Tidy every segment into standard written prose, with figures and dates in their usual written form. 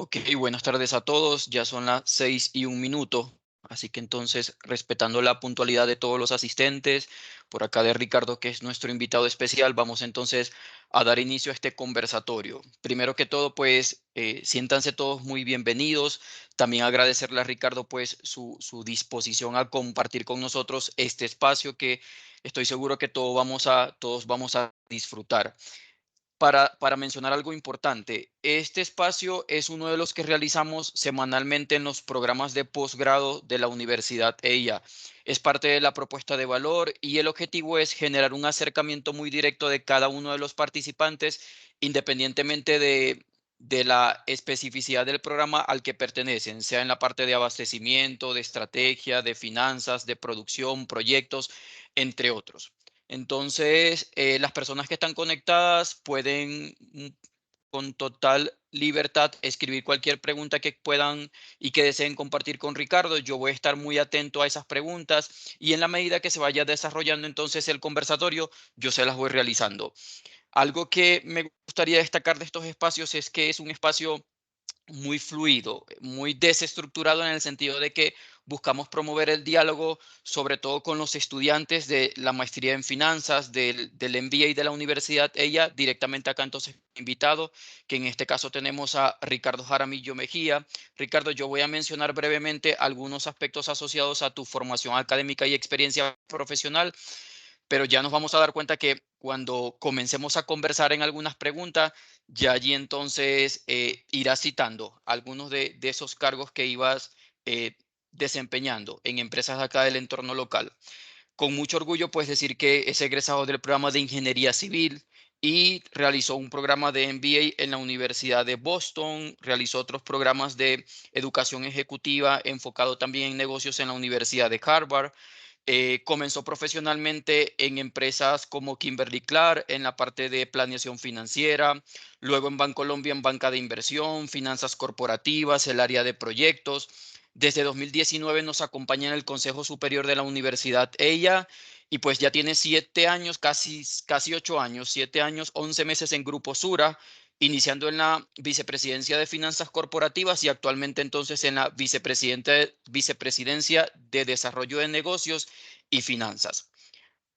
Ok, buenas tardes a todos. Ya son las 6:01. Así que entonces, respetando la puntualidad de todos los asistentes, por acá de Ricardo, que es nuestro invitado especial, vamos entonces a dar inicio a este conversatorio. Primero que todo, pues, siéntanse todos muy bienvenidos. También agradecerle a Ricardo, pues, su disposición a compartir con nosotros este espacio que estoy seguro que todos vamos a disfrutar. Para mencionar algo importante, este espacio es uno de los que realizamos semanalmente en los programas de posgrado de la Universidad EIA. Es parte de la propuesta de valor y el objetivo es generar un acercamiento muy directo de cada uno de los participantes, independientemente de la especificidad del programa al que pertenecen, sea en la parte de abastecimiento, de estrategia, de finanzas, de producción, proyectos, entre otros. Entonces, las personas que están conectadas pueden con total libertad escribir cualquier pregunta que puedan y que deseen compartir con Ricardo. Yo voy a estar muy atento a esas preguntas y en la medida que se vaya desarrollando entonces el conversatorio, yo se las voy realizando. Algo que me gustaría destacar de estos espacios es que es un espacio muy fluido, muy desestructurado en el sentido de que buscamos promover el diálogo, sobre todo con los estudiantes de la maestría en finanzas, del MBA de la universidad, ella directamente acá entonces invitado, que en este caso tenemos a Ricardo Jaramillo Mejía. Ricardo, yo voy a mencionar brevemente algunos aspectos asociados a tu formación académica y experiencia profesional, pero ya nos vamos a dar cuenta que cuando comencemos a conversar en algunas preguntas, ya allí entonces irás citando algunos de esos cargos que ibas eh, desempeñando en empresas acá del entorno local. Con mucho orgullo puedes decir que es egresado del programa de Ingeniería Civil y realizó un programa de MBA en la Universidad de Boston, realizó otros programas de educación ejecutiva enfocado también en negocios en la Universidad de Harvard. Comenzó profesionalmente en empresas como Kimberly Clark en la parte de planeación financiera, luego en Bancolombia en banca de inversión, finanzas corporativas, el área de proyectos. Desde 2019 nos acompaña en el Consejo Superior de la Universidad ella y pues ya tiene 7 años, casi 8 años, 7 años, 11 meses en Grupo Sura, iniciando en la vicepresidencia de finanzas corporativas y actualmente entonces en la vicepresidencia de desarrollo de negocios y finanzas.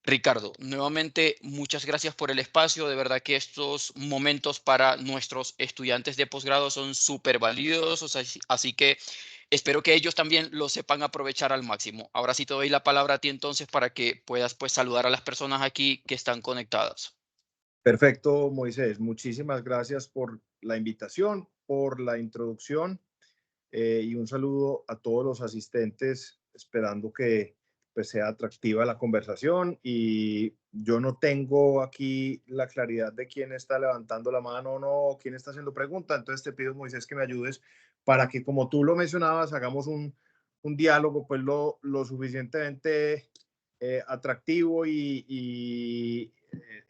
Ricardo, nuevamente muchas gracias por el espacio. De verdad que estos momentos para nuestros estudiantes de posgrado son súper valiosos, así que espero que ellos también lo sepan aprovechar al máximo. Ahora sí te doy la palabra a ti entonces para que puedas pues saludar a las personas aquí que están conectadas. Perfecto, Moisés. Muchísimas gracias por la invitación, por la introducción y un saludo a todos los asistentes, esperando que pues, sea atractiva la conversación. Y yo no tengo aquí la claridad de quién está levantando la mano o no, quién está haciendo pregunta. Entonces te pido, Moisés, que me ayudes para que, como tú lo mencionabas, hagamos un diálogo pues lo suficientemente atractivo y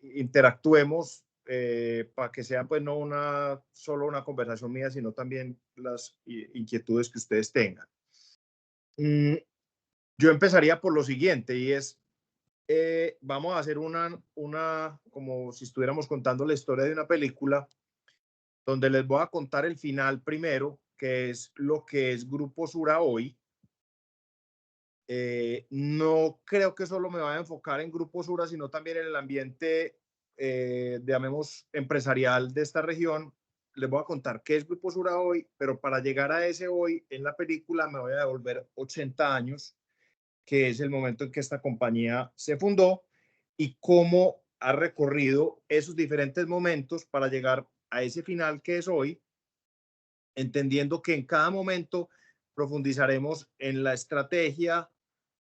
interactuemos para que sea pues no solo una conversación mía, sino también las inquietudes que ustedes tengan. Mm, yo empezaría por lo siguiente y es, vamos a hacer como si estuviéramos contando la historia de una película, donde les voy a contar el final primero, que es lo que es Grupo Sura hoy. No creo que solo me vaya a enfocar en Grupo Sura, sino también en el ambiente, llamemos, empresarial de esta región. Les voy a contar qué es Grupo Sura hoy, pero para llegar a ese hoy en la película me voy a devolver 80 años, que es el momento en que esta compañía se fundó y cómo ha recorrido esos diferentes momentos para llegar a ese final que es hoy, entendiendo que en cada momento profundizaremos en la estrategia,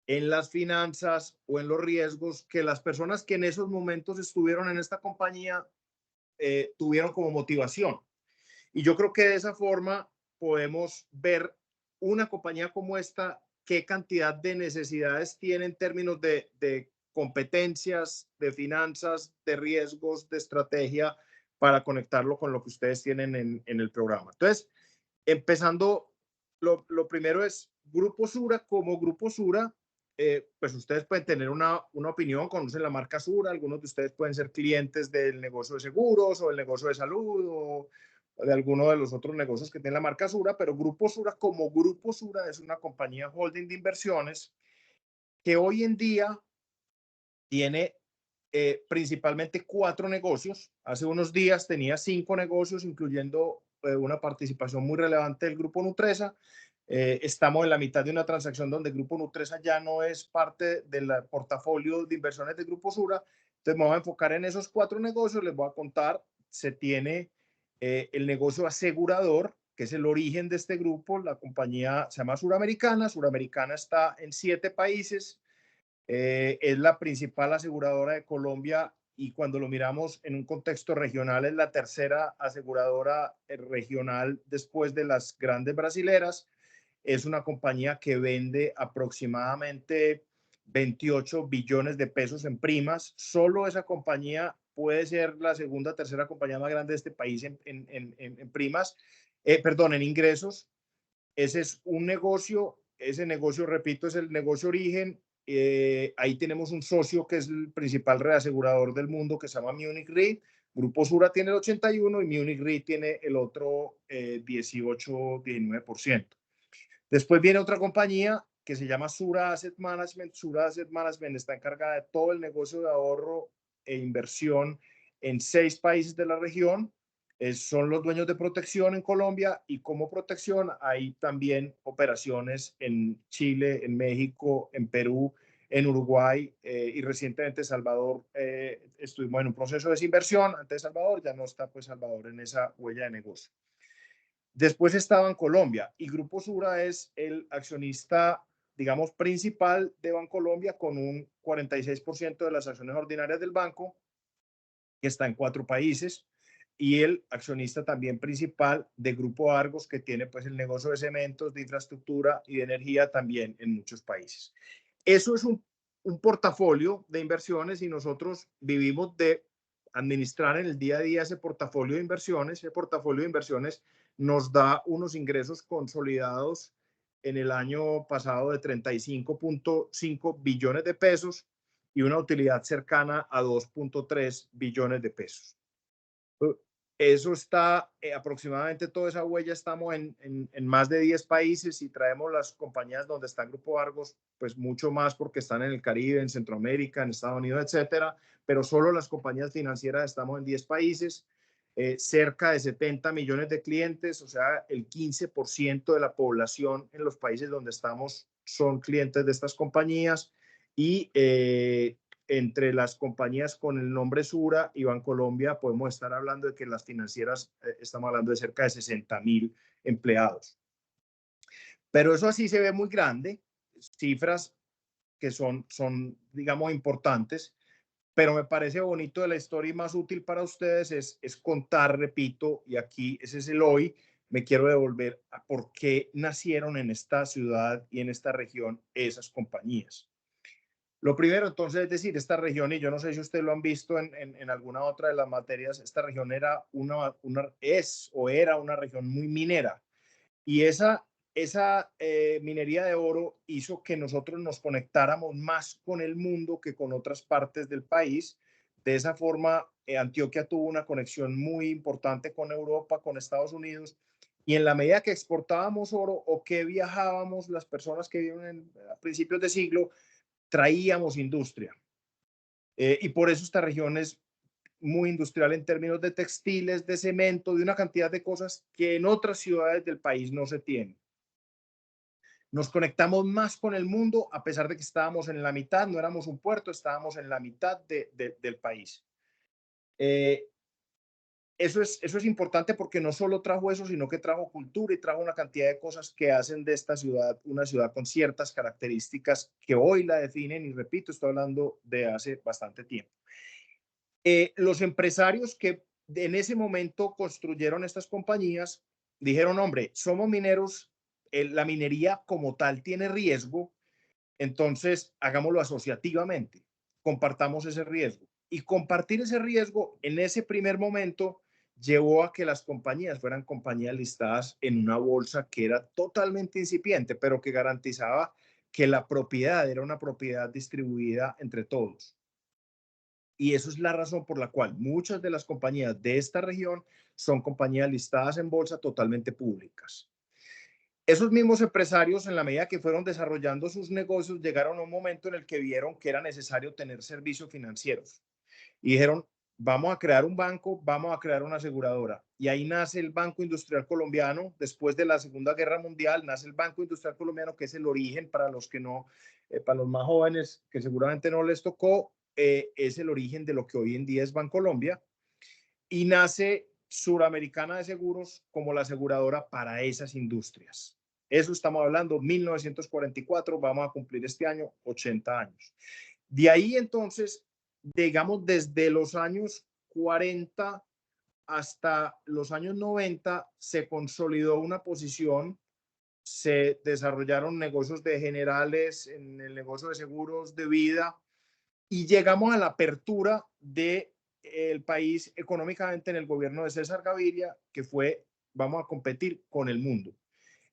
en las finanzas o en los riesgos que las personas que en esos momentos estuvieron en esta compañía tuvieron como motivación. Y yo creo que de esa forma podemos ver una compañía como esta, qué cantidad de necesidades tiene en términos de competencias, de finanzas, de riesgos, de estrategia, para conectarlo con lo que ustedes tienen en el programa. Entonces, empezando, lo primero es Grupo Sura. Como Grupo Sura, pues ustedes pueden tener una opinión, conocen la marca Sura, algunos de ustedes pueden ser clientes del negocio de seguros o del negocio de salud o de alguno de los otros negocios que tiene la marca Sura, pero Grupo Sura como Grupo Sura es una compañía holding de inversiones que hoy en día tiene principalmente 4 negocios. Hace unos días tenía 5 negocios, incluyendo una participación muy relevante del Grupo Nutresa. Estamos en la mitad de una transacción donde el Grupo Nutresa ya no es parte del portafolio de inversiones del Grupo Sura. Entonces me voy a enfocar en esos 4 negocios. Les voy a contar, se tiene el negocio asegurador, que es el origen de este grupo. La compañía se llama Suramericana. Suramericana está en 7 países. Es la principal aseguradora de Colombia y cuando lo miramos en un contexto regional es la tercera aseguradora regional después de las grandes brasileras. Es una compañía que vende aproximadamente 28 billones de pesos en primas. Solo esa compañía puede ser la segunda, tercera compañía más grande de este país en primas, perdón, en ingresos. Ese es un negocio, ese negocio, repito, es el negocio origen. Ahí tenemos un socio que es el principal reasegurador del mundo, que se llama Munich Re. Grupo Sura tiene el 81% y Munich Re tiene el otro 18-19%. Después viene otra compañía que se llama Sura Asset Management. Sura Asset Management está encargada de todo el negocio de ahorro e inversión en 6 países de la región. Son los dueños de Protección en Colombia y como Protección hay también operaciones en Chile, en México, en Perú, en Uruguay y recientemente Salvador. Estuvimos en un proceso de desinversión antes de Salvador, ya no está pues Salvador en esa huella de negocio. Después estaba en Colombia y Grupo Sura es el accionista, digamos, principal de Bancolombia con un 46% de las acciones ordinarias del banco, que está en 4 países, y el accionista también principal de Grupo Argos, que tiene pues el negocio de cementos, de infraestructura y de energía también en muchos países. Eso es un portafolio de inversiones y nosotros vivimos de administrar en el día a día ese portafolio de inversiones. Ese portafolio de inversiones nos da unos ingresos consolidados en el año pasado de 35.5 billones de pesos y una utilidad cercana a 2.3 billones de pesos. Eso está aproximadamente toda esa huella. Estamos en más de 10 países y traemos las compañías donde está el Grupo Argos, pues mucho más porque están en el Caribe, en Centroamérica, en Estados Unidos, etcétera. Pero solo las compañías financieras estamos en 10 países, cerca de 70 millones de clientes, o sea, el 15% de la población en los países donde estamos son clientes de estas compañías y entre las compañías con el nombre Sura y Bancolombia podemos estar hablando de que las financieras estamos hablando de cerca de 60.000 empleados. Pero eso así se ve muy grande, cifras que son digamos, importantes, pero me parece bonito de la historia y más útil para ustedes es contar, repito, y aquí ese es el hoy, me quiero devolver a por qué nacieron en esta ciudad y en esta región esas compañías. Lo primero, entonces, es decir, esta región, y yo no sé si ustedes lo han visto en alguna otra de las materias, esta región era era una región muy minera. Y esa minería de oro hizo que nosotros nos conectáramos más con el mundo que con otras partes del país. De esa forma, Antioquia tuvo una conexión muy importante con Europa, con Estados Unidos. Y en la medida que exportábamos oro o que viajábamos, las personas que viven a principios de siglo, traíamos industria. Y por eso esta región es muy industrial en términos de textiles, de cemento, de una cantidad de cosas que en otras ciudades del país no se tienen. Nos conectamos más con el mundo a pesar de que estábamos en la mitad, no éramos un puerto, estábamos en la mitad del país. Eso es importante porque no solo trajo eso, sino que trajo cultura y trajo una cantidad de cosas que hacen de esta ciudad una ciudad con ciertas características que hoy la definen, y repito, estoy hablando de hace bastante tiempo. Los empresarios que en ese momento construyeron estas compañías dijeron, hombre, somos mineros, la minería como tal tiene riesgo, entonces hagámoslo asociativamente. compartamos ese riesgo. Y compartir ese riesgo en ese primer momento llevó a que las compañías fueran compañías listadas en una bolsa que era totalmente incipiente, pero que garantizaba que la propiedad era una propiedad distribuida entre todos. Y eso es la razón por la cual muchas de las compañías de esta región son compañías listadas en bolsa totalmente públicas. Esos mismos empresarios, en la medida que fueron desarrollando sus negocios, llegaron a un momento en el que vieron que era necesario tener servicios financieros y dijeron, vamos a crear un banco, vamos a crear una aseguradora. Y ahí nace el Banco Industrial Colombiano. Después de la Segunda Guerra Mundial, nace el Banco Industrial Colombiano, que es el origen para los que no, para los más jóvenes, que seguramente no les tocó, es el origen de lo que hoy en día es Bancolombia. Y nace Suramericana de Seguros como la aseguradora para esas industrias. Eso estamos hablando, 1944, vamos a cumplir este año 80 años. De ahí entonces, digamos, desde los años 40 hasta los años 90, se consolidó una posición, se desarrollaron negocios de generales en el negocio de seguros de vida y llegamos a la apertura de el país económicamente en el gobierno de César Gaviria, que fue, vamos a competir con el mundo.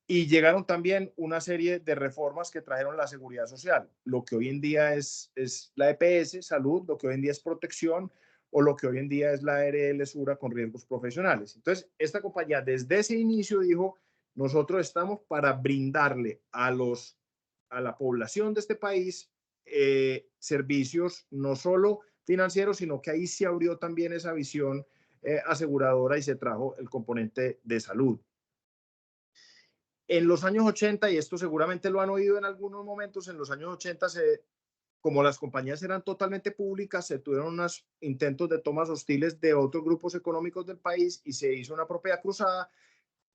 Y llegaron también una serie de reformas que trajeron la seguridad social, lo que hoy en día es la EPS, salud, lo que hoy en día es protección, o lo que hoy en día es la ARL Sura con riesgos profesionales. Entonces, esta compañía desde ese inicio dijo, nosotros estamos para brindarle a la población de este país servicios no solo financieros, sino que ahí se abrió también esa visión aseguradora y se trajo el componente de salud. En los años 80, y esto seguramente lo han oído en algunos momentos, en los años 80, como las compañías eran totalmente públicas, se tuvieron unos intentos de tomas hostiles de otros grupos económicos del país y se hizo una propiedad cruzada,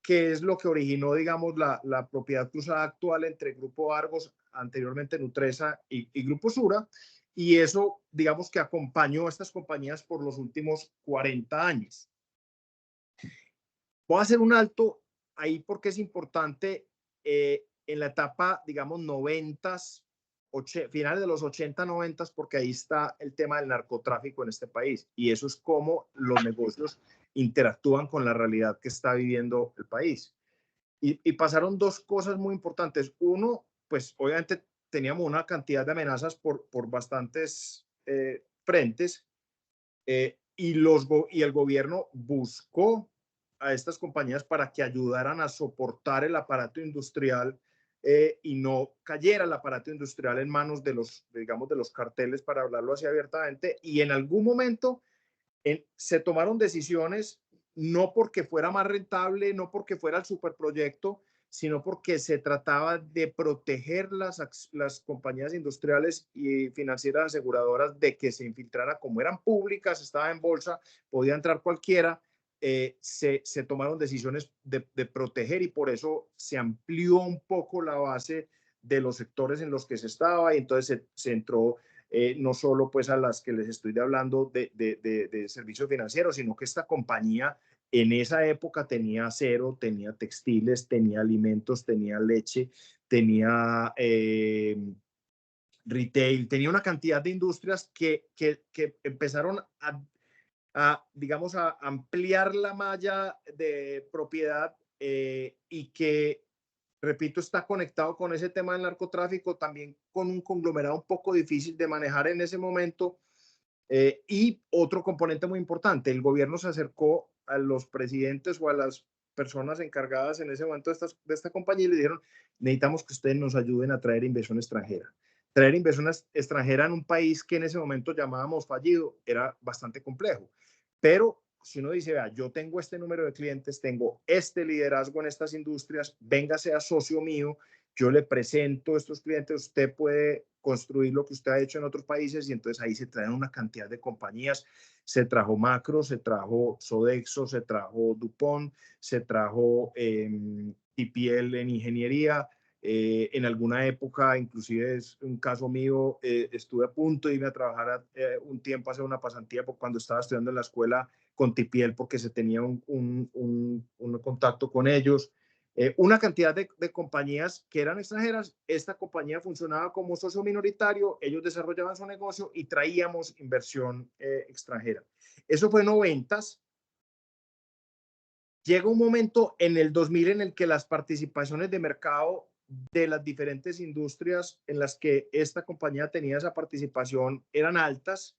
que es lo que originó, digamos, la propiedad cruzada actual entre Grupo Argos, anteriormente Nutresa y Grupo Sura, y eso, digamos, que acompañó a estas compañías por los últimos 40 años. Voy a hacer un alto ahí porque es importante en la etapa, digamos, 90s, finales de los 80, 90, porque ahí está el tema del narcotráfico en este país. Y eso es cómo los negocios interactúan con la realidad que está viviendo el país. Y pasaron dos cosas muy importantes. Uno, pues obviamente teníamos una cantidad de amenazas por bastantes frentes y el gobierno buscó a estas compañías para que ayudaran a soportar el aparato industrial y no cayera el aparato industrial en manos de los, digamos, de los carteles, para hablarlo así abiertamente. Y en algún momento se tomaron decisiones no porque fuera más rentable, no porque fuera el superproyecto, sino porque se trataba de proteger las compañías industriales y financieras aseguradoras de que se infiltrara. Como eran públicas, estaba en bolsa, podía entrar cualquiera, se tomaron decisiones de proteger y por eso se amplió un poco la base de los sectores en los que se estaba y entonces se entró no solo pues a las que les estoy hablando de servicios financieros, sino que esta compañía en esa época tenía acero, tenía textiles, tenía alimentos, tenía leche, tenía retail, tenía una cantidad de industrias que empezaron digamos, a ampliar la malla de propiedad y que, repito, está conectado con ese tema del narcotráfico, también con un conglomerado un poco difícil de manejar en ese momento. Y otro componente muy importante, el gobierno se acercó a los presidentes o a las personas encargadas en ese momento de esta compañía y le dijeron, necesitamos que ustedes nos ayuden a traer inversión extranjera. Traer inversión extranjera en un país que en ese momento llamábamos fallido era bastante complejo. Pero si uno dice, vea, yo tengo este número de clientes, tengo este liderazgo en estas industrias, venga, sea socio mío, yo le presento a estos clientes, usted puede construir lo que usted ha hecho en otros países y entonces ahí se traen una cantidad de compañías. Se trajo Macro, se trajo Sodexo, se trajo DuPont, se trajo TPL en ingeniería. En alguna época, inclusive es un caso mío, estuve a punto de irme a trabajar un tiempo, a hacer una pasantía cuando estaba estudiando en la escuela con TPL porque se tenía un contacto con ellos. una cantidad de compañías que eran extranjeras. Esta compañía funcionaba como socio minoritario, ellos desarrollaban su negocio y traíamos inversión extranjera. Eso fue en noventas. Llega un momento en el 2000 en el que las participaciones de mercado de las diferentes industrias en las que esta compañía tenía esa participación eran altas,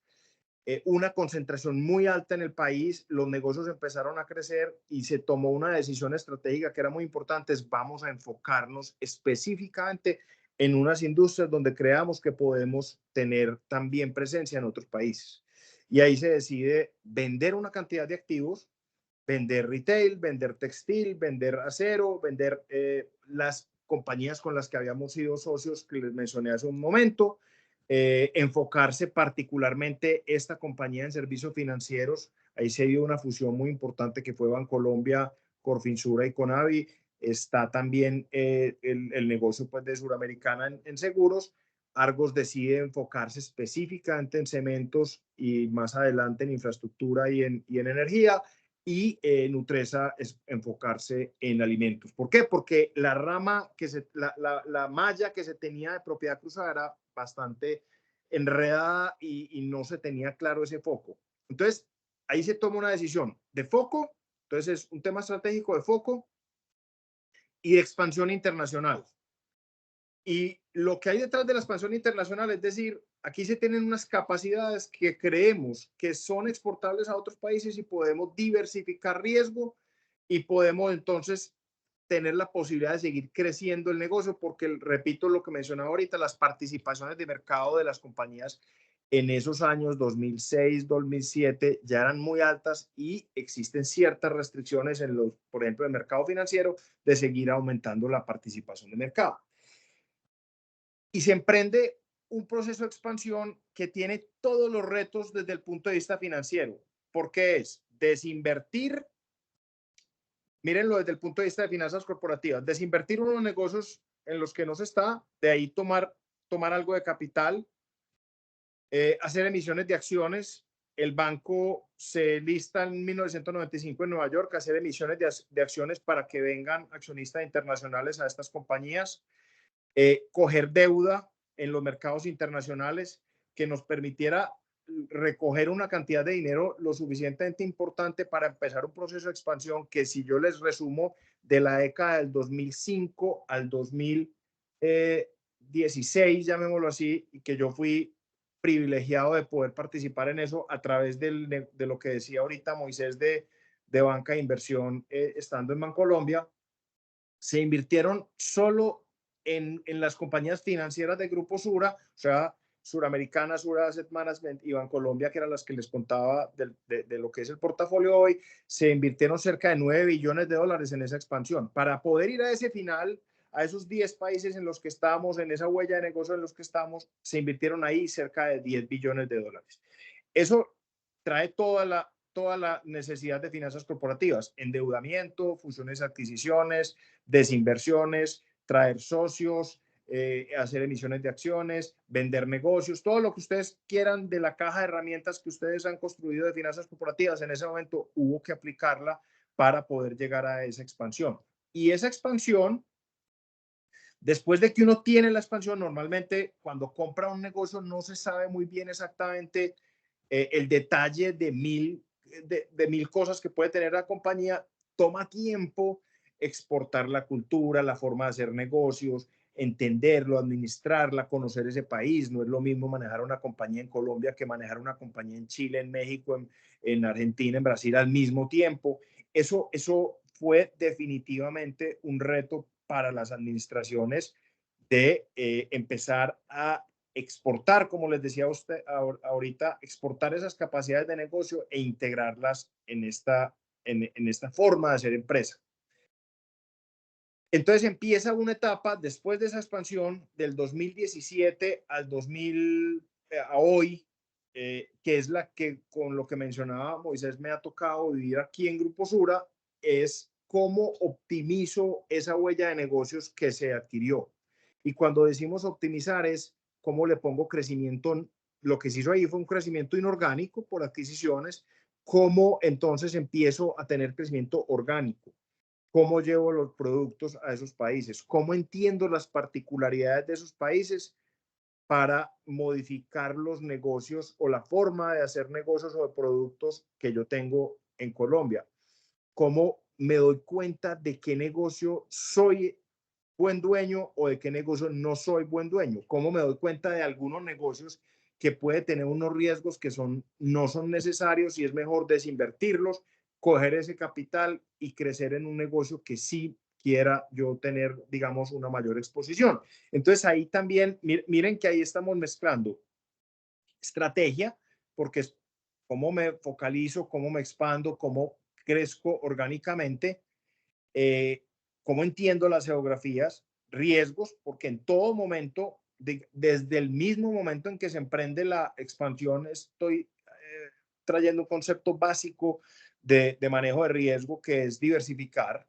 una concentración muy alta en el país, los negocios empezaron a crecer y se tomó una decisión estratégica que era muy importante: es vamos a enfocarnos específicamente en unas industrias donde creamos que podemos tener también presencia en otros países. Y ahí se decide vender una cantidad de activos, vender retail, vender textil, vender acero, vender las compañías con las que habíamos sido socios que les mencioné hace un momento, enfocarse particularmente esta compañía en servicios financieros. Ahí se dio una fusión muy importante que fue Bancolombia, Corfinsura y Conavi. Está también el negocio pues, de Suramericana en seguros. Argos decide enfocarse específicamente en cementos y más adelante en infraestructura y en energía. Y Nutresa es enfocarse en alimentos. ¿Por qué? Porque la rama, la malla que se tenía de propiedad cruzada era bastante enredada y no se tenía claro ese foco. Entonces, ahí se toma una decisión de foco. Entonces, es un tema estratégico de foco y de expansión internacional. Y lo que hay detrás de la expansión internacional, es decir, aquí se tienen unas capacidades que creemos que son exportables a otros países y podemos diversificar riesgo y podemos entonces tener la posibilidad de seguir creciendo el negocio, porque repito lo que mencionaba ahorita, las participaciones de mercado de las compañías en esos años 2006, 2007 ya eran muy altas y existen ciertas restricciones en los, por ejemplo, el mercado financiero, de seguir aumentando la participación de mercado. Y se emprende un proceso de expansión que tiene todos los retos desde el punto de vista financiero, porque es desinvertir, mírenlo desde el punto de vista de finanzas corporativas, desinvertir unos negocios en los que no se está, de ahí tomar algo de capital, hacer emisiones de acciones. El banco se lista en 1995 en Nueva York, hacer emisiones de acciones para que vengan accionistas internacionales a estas compañías. Coger deuda en los mercados internacionales que nos permitiera recoger una cantidad de dinero lo suficientemente importante para empezar un proceso de expansión que, si yo les resumo, de la década del 2005 al 2016, llamémoslo así, y que yo fui privilegiado de poder participar en eso a través de lo que decía ahorita Moisés de banca de inversión, estando en Bancolombia, se invirtieron solo en las compañías financieras de Grupo Sura, o sea, Suramericana, Sura Asset Management y Bancolombia, que eran las que les contaba de lo que es el portafolio hoy. Se invirtieron cerca de 9 billones de dólares en esa expansión. Para poder ir a ese final, a esos 10 países en los que estamos, en esa huella de negocio en los que estamos, se invirtieron ahí cerca de 10 billones de dólares. Eso trae toda la necesidad de finanzas corporativas: endeudamiento, fusiones, adquisiciones, desinversiones, traer socios, hacer emisiones de acciones, vender negocios, todo lo que ustedes quieran de la caja de herramientas que ustedes han construido de finanzas corporativas. En ese momento hubo que aplicarla para poder llegar a esa expansión. Y esa expansión, después de que uno tiene la expansión, normalmente cuando compra un negocio no se sabe muy bien exactamente el detalle de mil cosas que puede tener la compañía. Toma tiempo exportar la cultura, la forma de hacer negocios, entenderlo, administrarla, conocer ese país. No es lo mismo manejar una compañía en Colombia que manejar una compañía en Chile, en México, en Argentina, en Brasil al mismo tiempo. Eso fue definitivamente un reto para las administraciones de empezar a exportar, como les decía a usted ahorita, exportar esas capacidades de negocio e integrarlas en esta forma de hacer empresa. Entonces empieza una etapa después de esa expansión del 2017 al 2000 a hoy, que es la que, con lo que mencionaba Moisés, me ha tocado vivir aquí en Grupo Sura, es cómo optimizo esa huella de negocios que se adquirió. Y cuando decimos optimizar es cómo le pongo crecimiento. Lo que se hizo ahí fue un crecimiento inorgánico por adquisiciones. Cómo entonces empiezo a tener crecimiento orgánico. cómo llevo los productos a esos países, cómo entiendo las particularidades de esos países para modificar los negocios o la forma de hacer negocios o de productos que yo tengo en Colombia. Cómo me doy cuenta de qué negocio soy buen dueño o de qué negocio no soy buen dueño. Cómo me doy cuenta de algunos negocios que puede tener unos riesgos que no son necesarios y es mejor desinvertirlos, coger ese capital y crecer en un negocio que sí quiera yo tener, digamos, una mayor exposición. Entonces ahí también, miren que ahí estamos mezclando estrategia, porque es cómo me focalizo, cómo me expando, cómo crezco orgánicamente, eh, cómo entiendo las geografías, riesgos, porque en todo momento, desde el mismo momento en que se emprende la expansión, estoy trayendo un concepto básico de manejo de riesgo, que es diversificar.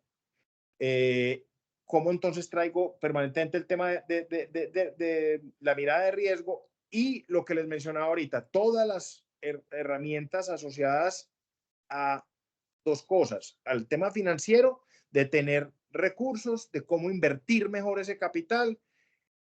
Eh, ¿Cómo entonces traigo permanentemente el tema de la mirada de riesgo y lo que les mencionaba ahorita, todas las herramientas asociadas a dos cosas, al tema financiero, de tener recursos, de cómo invertir mejor ese capital,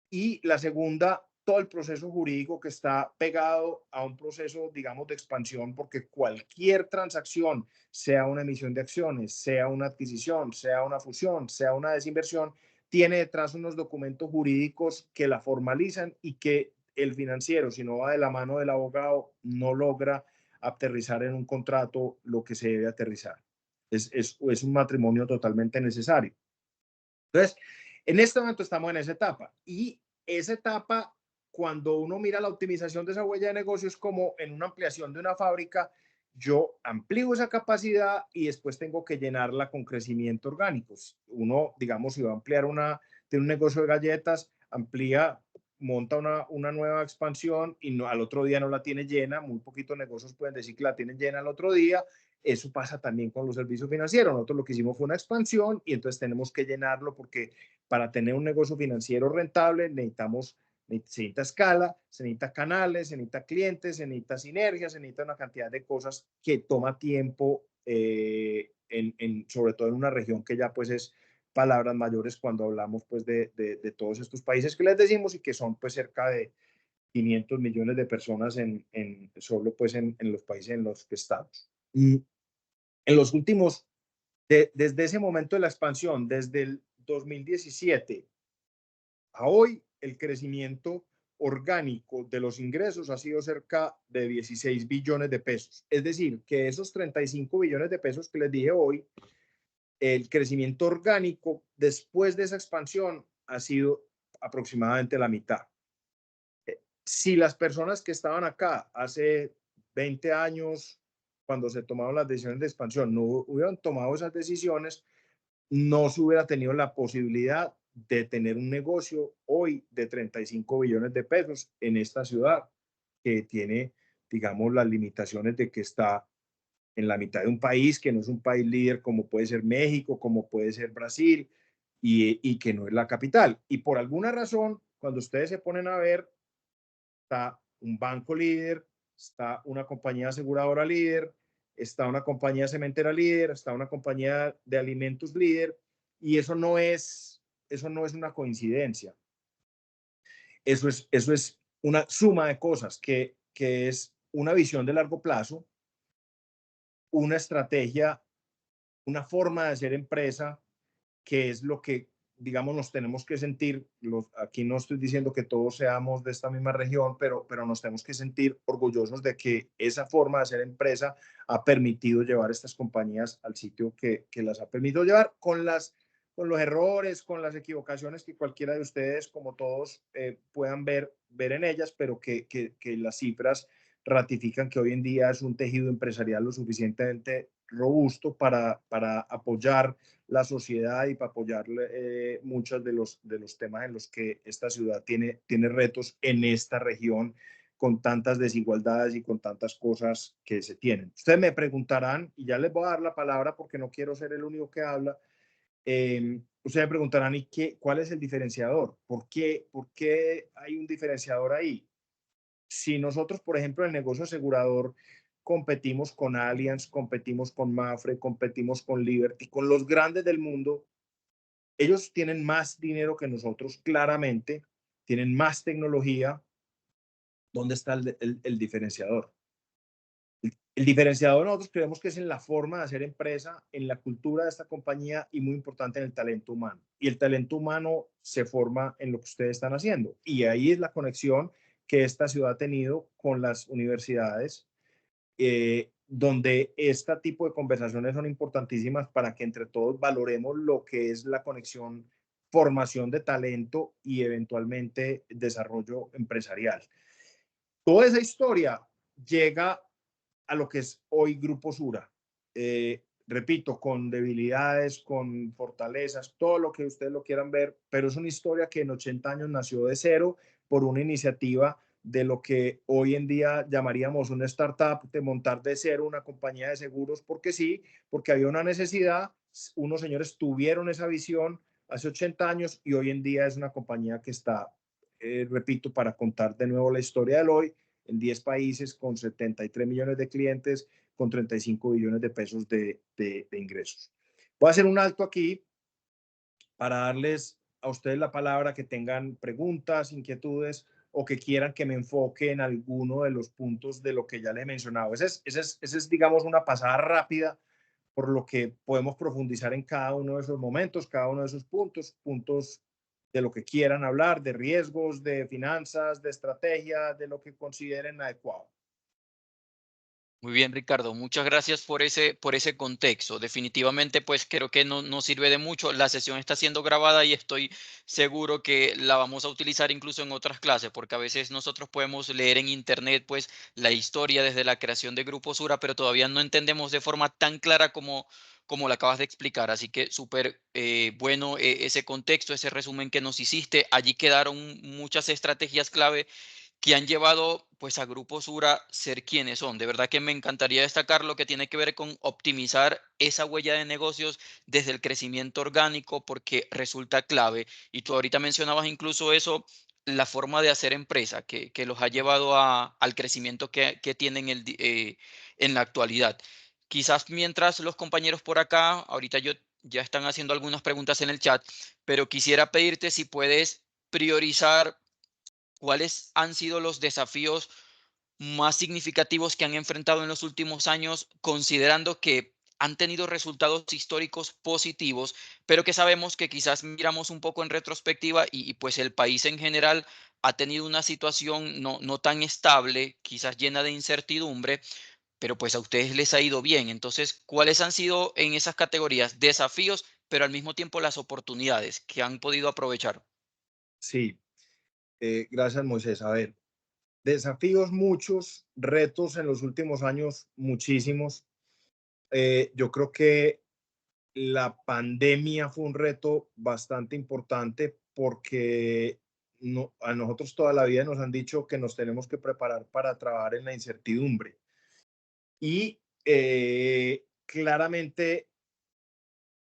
y la segunda, todo el proceso jurídico que está pegado a un proceso, digamos, de expansión, porque cualquier transacción, sea una emisión de acciones, sea una adquisición, sea una fusión, sea una desinversión, tiene detrás unos documentos jurídicos que la formalizan y que el financiero, si no va de la mano del abogado, no logra aterrizar en un contrato lo que se debe aterrizar. Es un matrimonio totalmente necesario. Entonces, en este momento estamos en esa etapa, y esa etapa, cuando uno mira la optimización de esa huella de negocio, es como en una ampliación de una fábrica. Yo amplío esa capacidad y después tengo que llenarla con crecimiento orgánico. Uno, digamos, si va a ampliar tiene un negocio de galletas, amplía, monta una nueva expansión y no, al otro día no la tiene llena. Muy poquitos negocios pueden decir que la tienen llena al otro día. Eso pasa también con los servicios financieros. Nosotros lo que hicimos fue una expansión y entonces tenemos que llenarlo, porque para tener un negocio financiero rentable se necesita escala, se necesita canales, se necesita clientes, se necesita sinergia, se necesita una cantidad de cosas que toma tiempo, sobre todo en una región que ya pues es palabras mayores cuando hablamos pues de todos estos países que les decimos, y que son pues cerca de 500 millones de personas solo pues en los países en los que estamos. En los últimos, desde ese momento de la expansión, desde el 2017 a hoy, el crecimiento orgánico de los ingresos ha sido cerca de 16 billones de pesos. Es decir, que esos 35 billones de pesos que les dije hoy, el crecimiento orgánico después de esa expansión ha sido aproximadamente la mitad. Si las personas que estaban acá hace 20 años, cuando se tomaron las decisiones de expansión, no hubieran tomado esas decisiones, no se hubiera tenido la posibilidad de tener un negocio hoy de 35 billones de pesos en esta ciudad, que tiene, digamos, las limitaciones de que está en la mitad de un país que no es un país líder, como puede ser México, como puede ser Brasil, y que no es la capital. Y por alguna razón, cuando ustedes se ponen a ver, está un banco líder, está una compañía aseguradora líder, está una compañía cementera líder, está una compañía de alimentos líder, y eso no es una coincidencia. Eso es una suma de cosas que es una visión de largo plazo, una estrategia, una forma de hacer empresa, que es lo que, digamos, nos tenemos que sentir. Aquí no estoy diciendo que todos seamos de esta misma región, pero nos tenemos que sentir orgullosos de que esa forma de hacer empresa ha permitido llevar estas compañías al sitio que las ha permitido llevar, con los errores, con las equivocaciones que cualquiera de ustedes, como todos, puedan ver en ellas, pero que las cifras ratifican que hoy en día es un tejido empresarial lo suficientemente robusto para apoyar la sociedad y para apoyar muchos de los temas en los que esta ciudad tiene retos en esta región, con tantas desigualdades y con tantas cosas que se tienen. Ustedes me preguntarán, y ya les voy a dar la palabra porque no quiero ser el único que habla. Ustedes me preguntarán, ¿y cuál es el diferenciador? ¿Por qué hay un diferenciador ahí? Si nosotros, por ejemplo, en el negocio asegurador, competimos con Allianz, competimos con Mapfre, competimos con Liberty, con los grandes del mundo. Ellos tienen más dinero que nosotros, claramente, tienen más tecnología. ¿Dónde está el diferenciador? El diferenciador nosotros creemos que es en la forma de hacer empresa, en la cultura de esta compañía y muy importante en el talento humano. Y el talento humano se forma en lo que ustedes están haciendo. Y ahí es la conexión que esta ciudad ha tenido con las universidades, donde este tipo de conversaciones son importantísimas para que entre todos valoremos lo que es la conexión, formación de talento y eventualmente desarrollo empresarial. Toda esa historia llega a lo que es hoy Grupo Sura. Repito, con debilidades, con fortalezas, todo lo que ustedes lo quieran ver, pero es una historia que en 80 años nació de cero por una iniciativa de lo que hoy en día llamaríamos una startup, de montar de cero una compañía de seguros, porque sí, porque había una necesidad, unos señores tuvieron esa visión hace 80 años y hoy en día es una compañía que está, repito, para contar de nuevo la historia del hoy, en 10 países, con 73 millones de clientes, con 35 billones de pesos de ingresos. Voy a hacer un alto aquí para darles a ustedes la palabra, que tengan preguntas, inquietudes o que quieran que me enfoque en alguno de los puntos de lo que ya les he mencionado. Esa es, digamos, una pasada rápida por lo que podemos profundizar en cada uno de esos momentos, cada uno de esos puntos de lo que quieran hablar, de riesgos, de finanzas, de estrategia, de lo que consideren adecuado. Muy bien, Ricardo, muchas gracias por ese contexto. Definitivamente, pues creo que no sirve de mucho. La sesión está siendo grabada y estoy seguro que la vamos a utilizar incluso en otras clases, porque a veces nosotros podemos leer en internet pues la historia desde la creación de Grupo Sura, pero todavía no entendemos de forma tan clara como la acabas de explicar. Así que súper bueno ese contexto, ese resumen que nos hiciste. Allí quedaron muchas estrategias clave que han llevado pues a Grupo Sura ser quienes son. De verdad que me encantaría destacar lo que tiene que ver con optimizar esa huella de negocios desde el crecimiento orgánico, porque resulta clave. Y tú ahorita mencionabas incluso eso, la forma de hacer empresa que los ha llevado al crecimiento que tienen en la actualidad. Quizás mientras los compañeros por acá, ahorita ya están haciendo algunas preguntas en el chat, pero quisiera pedirte si puedes priorizar cuáles han sido los desafíos más significativos que han enfrentado en los últimos años, considerando que han tenido resultados históricos positivos, pero que sabemos que quizás miramos un poco en retrospectiva pues el país en general ha tenido una situación no tan estable, quizás llena de incertidumbre, pero pues a ustedes les ha ido bien. Entonces, ¿cuáles han sido en esas categorías desafíos, pero al mismo tiempo las oportunidades que han podido aprovechar? Sí, gracias, Moisés. A ver, desafíos muchos, retos en los últimos años muchísimos. Yo creo que la pandemia fue un reto bastante importante porque a nosotros toda la vida nos han dicho que nos tenemos que preparar para trabajar en la incertidumbre. Y claramente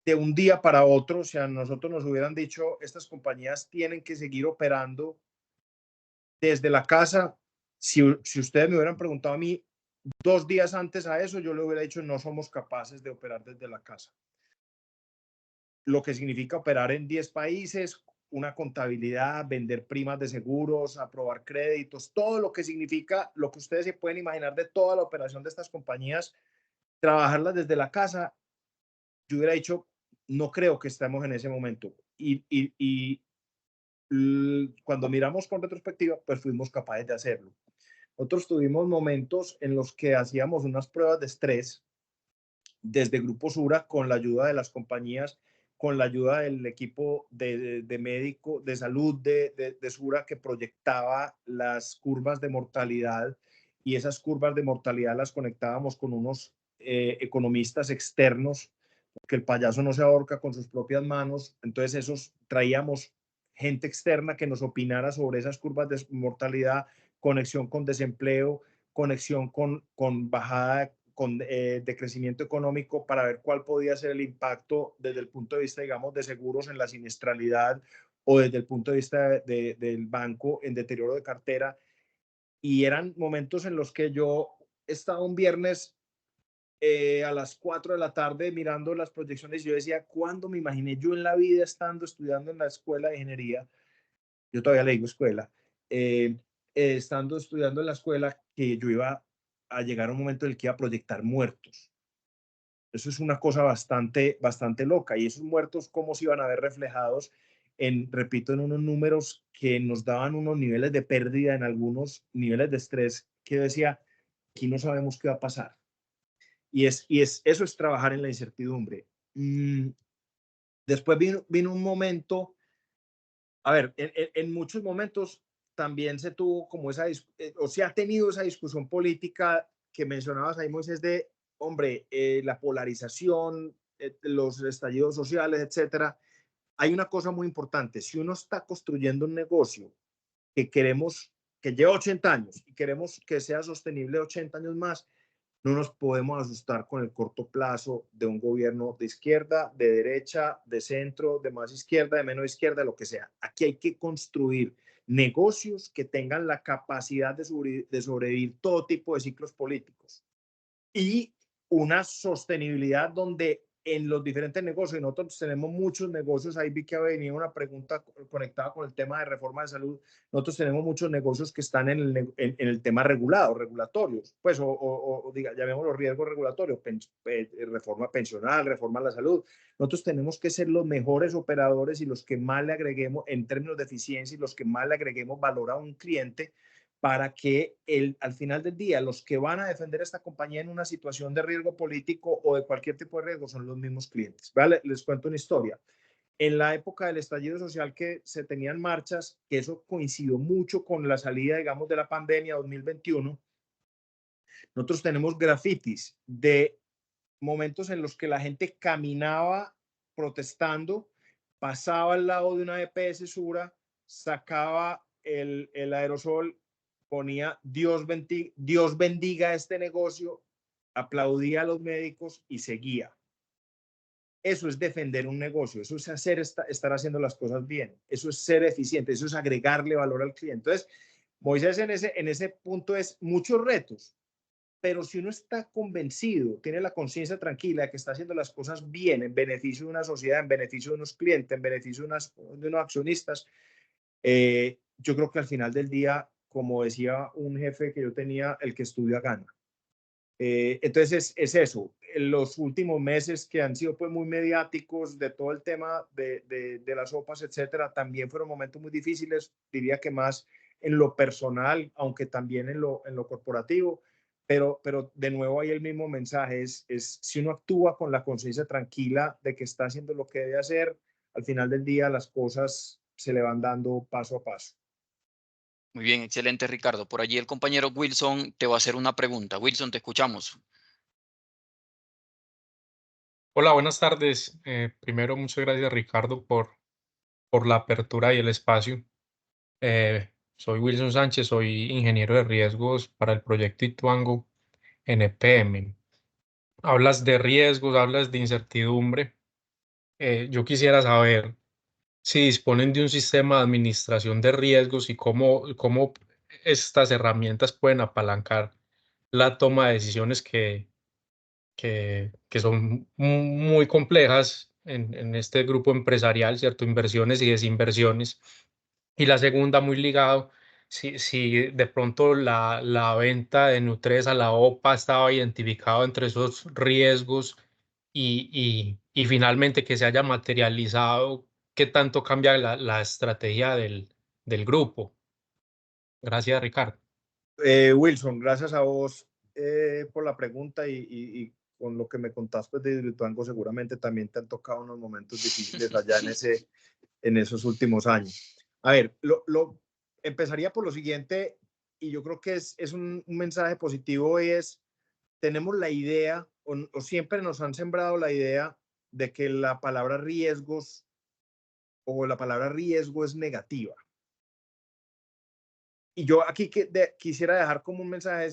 de un día para otro, o sea, nosotros nos hubieran dicho, estas compañías tienen que seguir operando desde la casa. Si ustedes me hubieran preguntado a mí 2 días antes a eso, yo le hubiera dicho, no somos capaces de operar desde la casa. Lo que significa operar en 10 países, una contabilidad, vender primas de seguros, aprobar créditos, todo lo que significa, lo que ustedes se pueden imaginar de toda la operación de estas compañías, trabajarlas desde la casa. Yo hubiera dicho, no creo que estemos en ese momento. Y cuando miramos con retrospectiva, pues fuimos capaces de hacerlo. Nosotros tuvimos momentos en los que hacíamos unas pruebas de estrés desde Grupo Sura con la ayuda de las compañías, con la ayuda del equipo de médico de salud de Sura, que proyectaba las curvas de mortalidad, y esas curvas de mortalidad las conectábamos con unos economistas externos, porque el payaso no se ahorca con sus propias manos. Entonces esos traíamos gente externa que nos opinara sobre esas curvas de mortalidad, conexión con desempleo, conexión con bajada de crecimiento económico, para ver cuál podía ser el impacto desde el punto de vista, digamos, de seguros en la siniestralidad, o desde el punto de vista del banco en deterioro de cartera. Y eran momentos en los que yo estaba un viernes a las 4 de la tarde mirando las proyecciones y yo decía, ¿cuándo me imaginé yo en la vida estudiando en la escuela de ingeniería? Yo todavía le digo escuela, estando estudiando en la escuela, que yo iba a llegar a un momento en el que iba a proyectar muertos. Eso es una cosa bastante loca. Y esos muertos, ¿cómo se iban a ver reflejados en, repito, en unos números que nos daban unos niveles de pérdida, en algunos niveles de estrés, que yo decía, aquí no sabemos qué va a pasar? Eso es trabajar en la incertidumbre. Después vino un momento, a ver, en muchos momentos también se tuvo como o se ha tenido esa discusión política que mencionabas ahí, Moisés, de, hombre, la polarización, los estallidos sociales, etcétera. Hay una cosa muy importante: si uno está construyendo un negocio que queremos, que lleva 80 años y queremos que sea sostenible 80 años más, no nos podemos asustar con el corto plazo de un gobierno de izquierda, de derecha, de centro, de más izquierda, de menos izquierda, lo que sea. Aquí hay que construir negocios que tengan la capacidad de sobrevivir todo tipo de ciclos políticos y una sostenibilidad donde en los diferentes negocios, y nosotros tenemos muchos negocios, ahí vi que venía una pregunta conectada con el tema de reforma de salud, nosotros tenemos muchos negocios que están en el tema regulado, regulatorios, pues, o diga, llamémoslo riesgos regulatorios, reforma pensional, reforma a la salud. Nosotros tenemos que ser los mejores operadores y los que más le agreguemos en términos de eficiencia y los que más le agreguemos valor a un cliente, para que al final del día los que van a defender esta compañía en una situación de riesgo político o de cualquier tipo de riesgo son los mismos clientes. ¿Vale? Les cuento una historia. En la época del estallido social, que se tenían marchas, que eso coincidió mucho con la salida, digamos, de la pandemia 2021, nosotros tenemos grafitis de momentos en los que la gente caminaba protestando, pasaba al lado de una EPS Sura, sacaba el aerosol, ponía Dios bendiga este negocio, aplaudía a los médicos y seguía. Eso es defender un negocio, eso es estar haciendo las cosas bien, eso es ser eficiente, eso es agregarle valor al cliente. Entonces, Moisés en ese punto es muchos retos, pero si uno está convencido, tiene la conciencia tranquila de que está haciendo las cosas bien, en beneficio de una sociedad, en beneficio de unos clientes, en beneficio de unos accionistas, yo creo que al final del día, como decía un jefe que yo tenía, el que estudia gana. Entonces es eso. En los últimos meses, que han sido pues muy mediáticos, de todo el tema de las sopas, etcétera, también fueron momentos muy difíciles, diría que más en lo personal, aunque también en lo corporativo. Pero de nuevo ahí el mismo mensaje es si uno actúa con la conciencia tranquila de que está haciendo lo que debe hacer, al final del día las cosas se le van dando paso a paso. Muy bien, excelente, Ricardo. Por allí el compañero Wilson te va a hacer una pregunta. Wilson, te escuchamos. Hola, buenas tardes. Primero, muchas gracias, Ricardo, por la apertura y el espacio. Soy Wilson Sánchez, soy ingeniero de riesgos para el proyecto Ituango en EPM. Hablas de riesgos, hablas de incertidumbre. Yo quisiera saber si disponen de un sistema de administración de riesgos y cómo estas herramientas pueden apalancar la toma de decisiones que son muy complejas en este grupo empresarial, ¿cierto? Inversiones y desinversiones. Y la segunda, muy ligado, si de pronto la venta de Nutres a la OPA estaba identificado entre esos riesgos y finalmente que se haya materializado, ¿qué tanto cambia la estrategia del grupo? Gracias, Ricardo. Wilson, gracias a vos por la pregunta y con lo que me contaste pues, de Hidroituango, seguramente también te han tocado unos momentos difíciles allá en esos últimos años. A ver, empezaría por lo siguiente, y yo creo que es un mensaje positivo, y es, tenemos la idea, o siempre nos han sembrado la idea de que la palabra riesgos o la palabra riesgo es negativa. Y yo aquí quisiera dejar como un mensaje: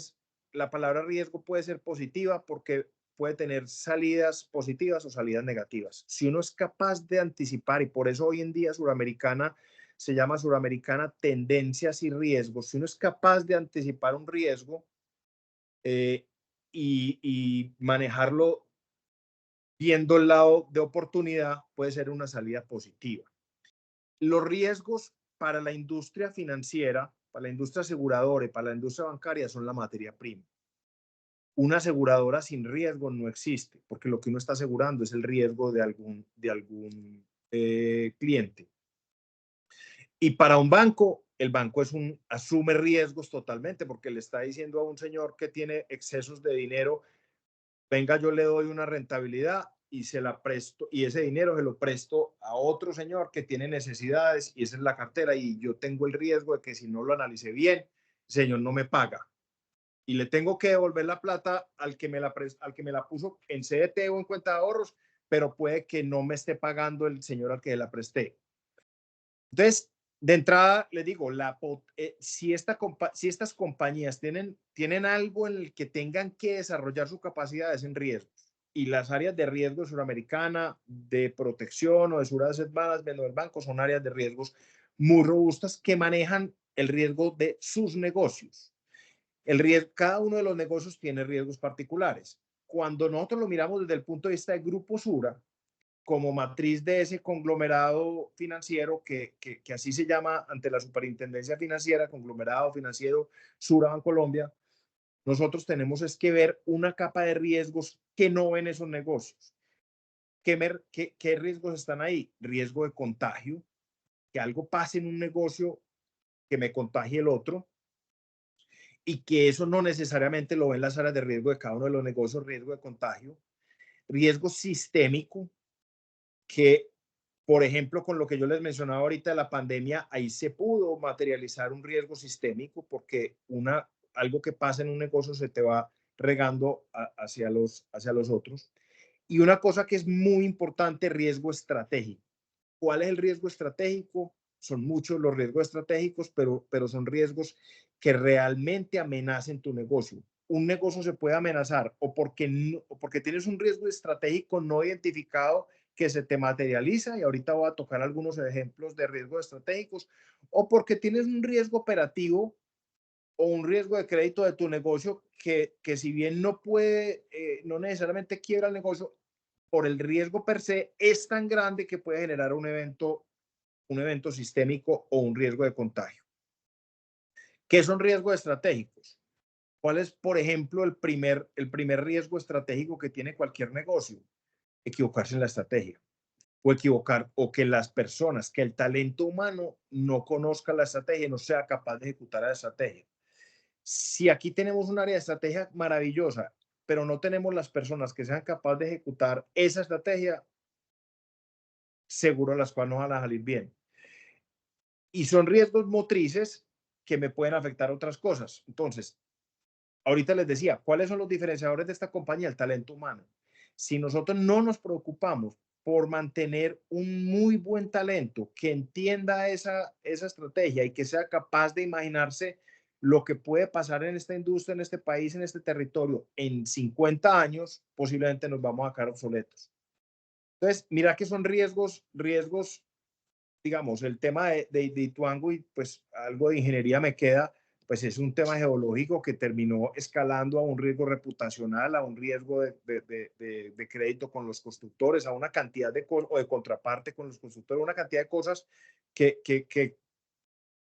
la palabra riesgo puede ser positiva porque puede tener salidas positivas o salidas negativas. Si uno es capaz de anticipar, y por eso hoy en día Suramericana se llama Suramericana Tendencias y Riesgos, si uno es capaz de anticipar un riesgo, y manejarlo viendo el lado de oportunidad puede ser una salida positiva. Los riesgos para la industria financiera, para la industria aseguradora y para la industria bancaria son la materia prima. Una aseguradora sin riesgo no existe, porque lo que uno está asegurando es el riesgo de algún cliente. Y para un banco, el banco asume riesgos totalmente, porque le está diciendo a un señor que tiene excesos de dinero, venga, yo le doy una rentabilidad y se la presto, y ese dinero se lo presto a otro señor que tiene necesidades y esa es la cartera y yo tengo el riesgo de que si no lo analicé bien, el señor no me paga y le tengo que devolver la plata al que me la puso en CDT o en cuenta de ahorros, pero puede que no me esté pagando el señor al que la presté. Entonces, de entrada, le digo, si estas compañías tienen algo en el que tengan que desarrollar su capacidad es en riesgos. Y las áreas de riesgo de Suramericana, de protección o de Sur Asset Management o del banco son áreas de riesgos muy robustas que manejan el riesgo de sus negocios. Cada uno de los negocios tiene riesgos particulares. Cuando nosotros lo miramos desde el punto de vista del Grupo Sura, como matriz de ese conglomerado financiero que así se llama ante la Superintendencia Financiera, conglomerado financiero Sura Bancolombia, nosotros tenemos es que ver una capa de riesgos que no ven esos negocios. ¿Qué riesgos están ahí? Riesgo de contagio, que algo pase en un negocio que me contagie el otro, y que eso no necesariamente lo ven las áreas de riesgo de cada uno de los negocios, riesgo de contagio, riesgo sistémico, que, por ejemplo, con lo que yo les mencionaba ahorita de la pandemia, ahí se pudo materializar un riesgo sistémico porque algo que pasa en un negocio se te va regando hacia los otros. Y una cosa que es muy importante, riesgo estratégico. ¿Cuál es el riesgo estratégico? Son muchos los riesgos estratégicos, pero son riesgos que realmente amenacen tu negocio. Un negocio se puede amenazar o porque tienes un riesgo estratégico no identificado que se te materializa, y ahorita voy a tocar algunos ejemplos de riesgos estratégicos, o porque tienes un riesgo operativo o un riesgo de crédito de tu negocio que si bien no no necesariamente quiebra el negocio, por el riesgo per se es tan grande que puede generar un evento sistémico o un riesgo de contagio. ¿Qué son riesgos estratégicos? ¿Cuál es, por ejemplo, el primer riesgo estratégico que tiene cualquier negocio? Equivocarse en la estrategia o que las personas, que el talento humano no conozca la estrategia, no sea capaz de ejecutar la estrategia. Si aquí tenemos un área de estrategia maravillosa, pero no tenemos las personas que sean capaces de ejecutar esa estrategia, seguro las cuales no van a salir bien. Y son riesgos motrices que me pueden afectar otras cosas. Entonces, ahorita les decía, ¿cuáles son los diferenciadores de esta compañía? El talento humano. Si nosotros no nos preocupamos por mantener un muy buen talento que entienda esa estrategia y que sea capaz de imaginarse lo que puede pasar en esta industria, en este país, en este territorio, en 50 años, posiblemente nos vamos a quedar obsoletos. Entonces, mira que son riesgos, digamos, el tema de Ituango, y pues algo de ingeniería me queda, pues es un tema geológico que terminó escalando a un riesgo reputacional, a un riesgo de crédito con los constructores, a una cantidad o de contraparte con los constructores, una cantidad de cosas que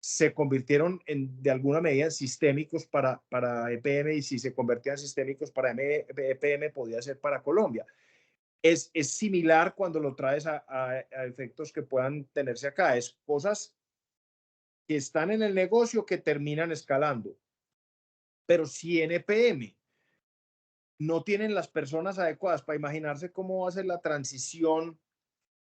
se convirtieron de alguna medida en sistémicos para EPM, y si se convertían en sistémicos para EPM podía ser para Colombia. Es similar cuando lo traes a efectos que puedan tenerse acá. Es cosas que están en el negocio que terminan escalando. Pero si en EPM no tienen las personas adecuadas para imaginarse cómo va a ser la transición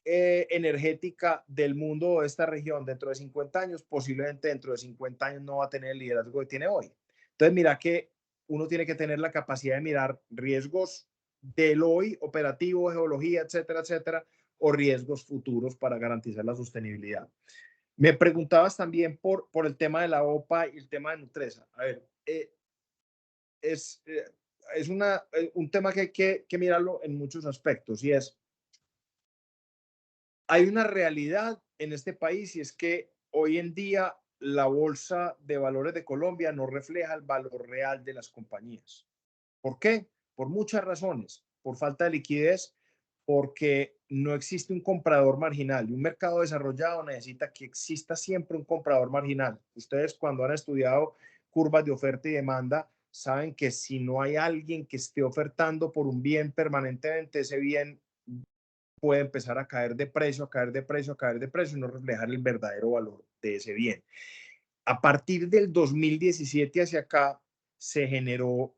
energética del mundo o de esta región dentro de 50 años, posiblemente dentro de 50 años no va a tener el liderazgo que tiene hoy. Entonces, mira que uno tiene que tener la capacidad de mirar riesgos del hoy, operativo, geología, etcétera, etcétera, o riesgos futuros para garantizar la sostenibilidad. Me preguntabas también por el tema de la OPA y el tema de Nutresa. A ver, es un tema que hay que mirarlo en muchos aspectos, y hay una realidad en este país, y es que hoy en día la Bolsa de Valores de Colombia no refleja el valor real de las compañías. ¿Por qué? Por muchas razones. Por falta de liquidez, porque no existe un comprador marginal y un mercado desarrollado necesita que exista siempre un comprador marginal. Ustedes cuando han estudiado curvas de oferta y demanda saben que si no hay alguien que esté ofertando por un bien permanentemente, ese bien puede empezar a caer de precio, a caer de precio, a caer de precio y no reflejar el verdadero valor de ese bien. A partir del 2017 hacia acá se generó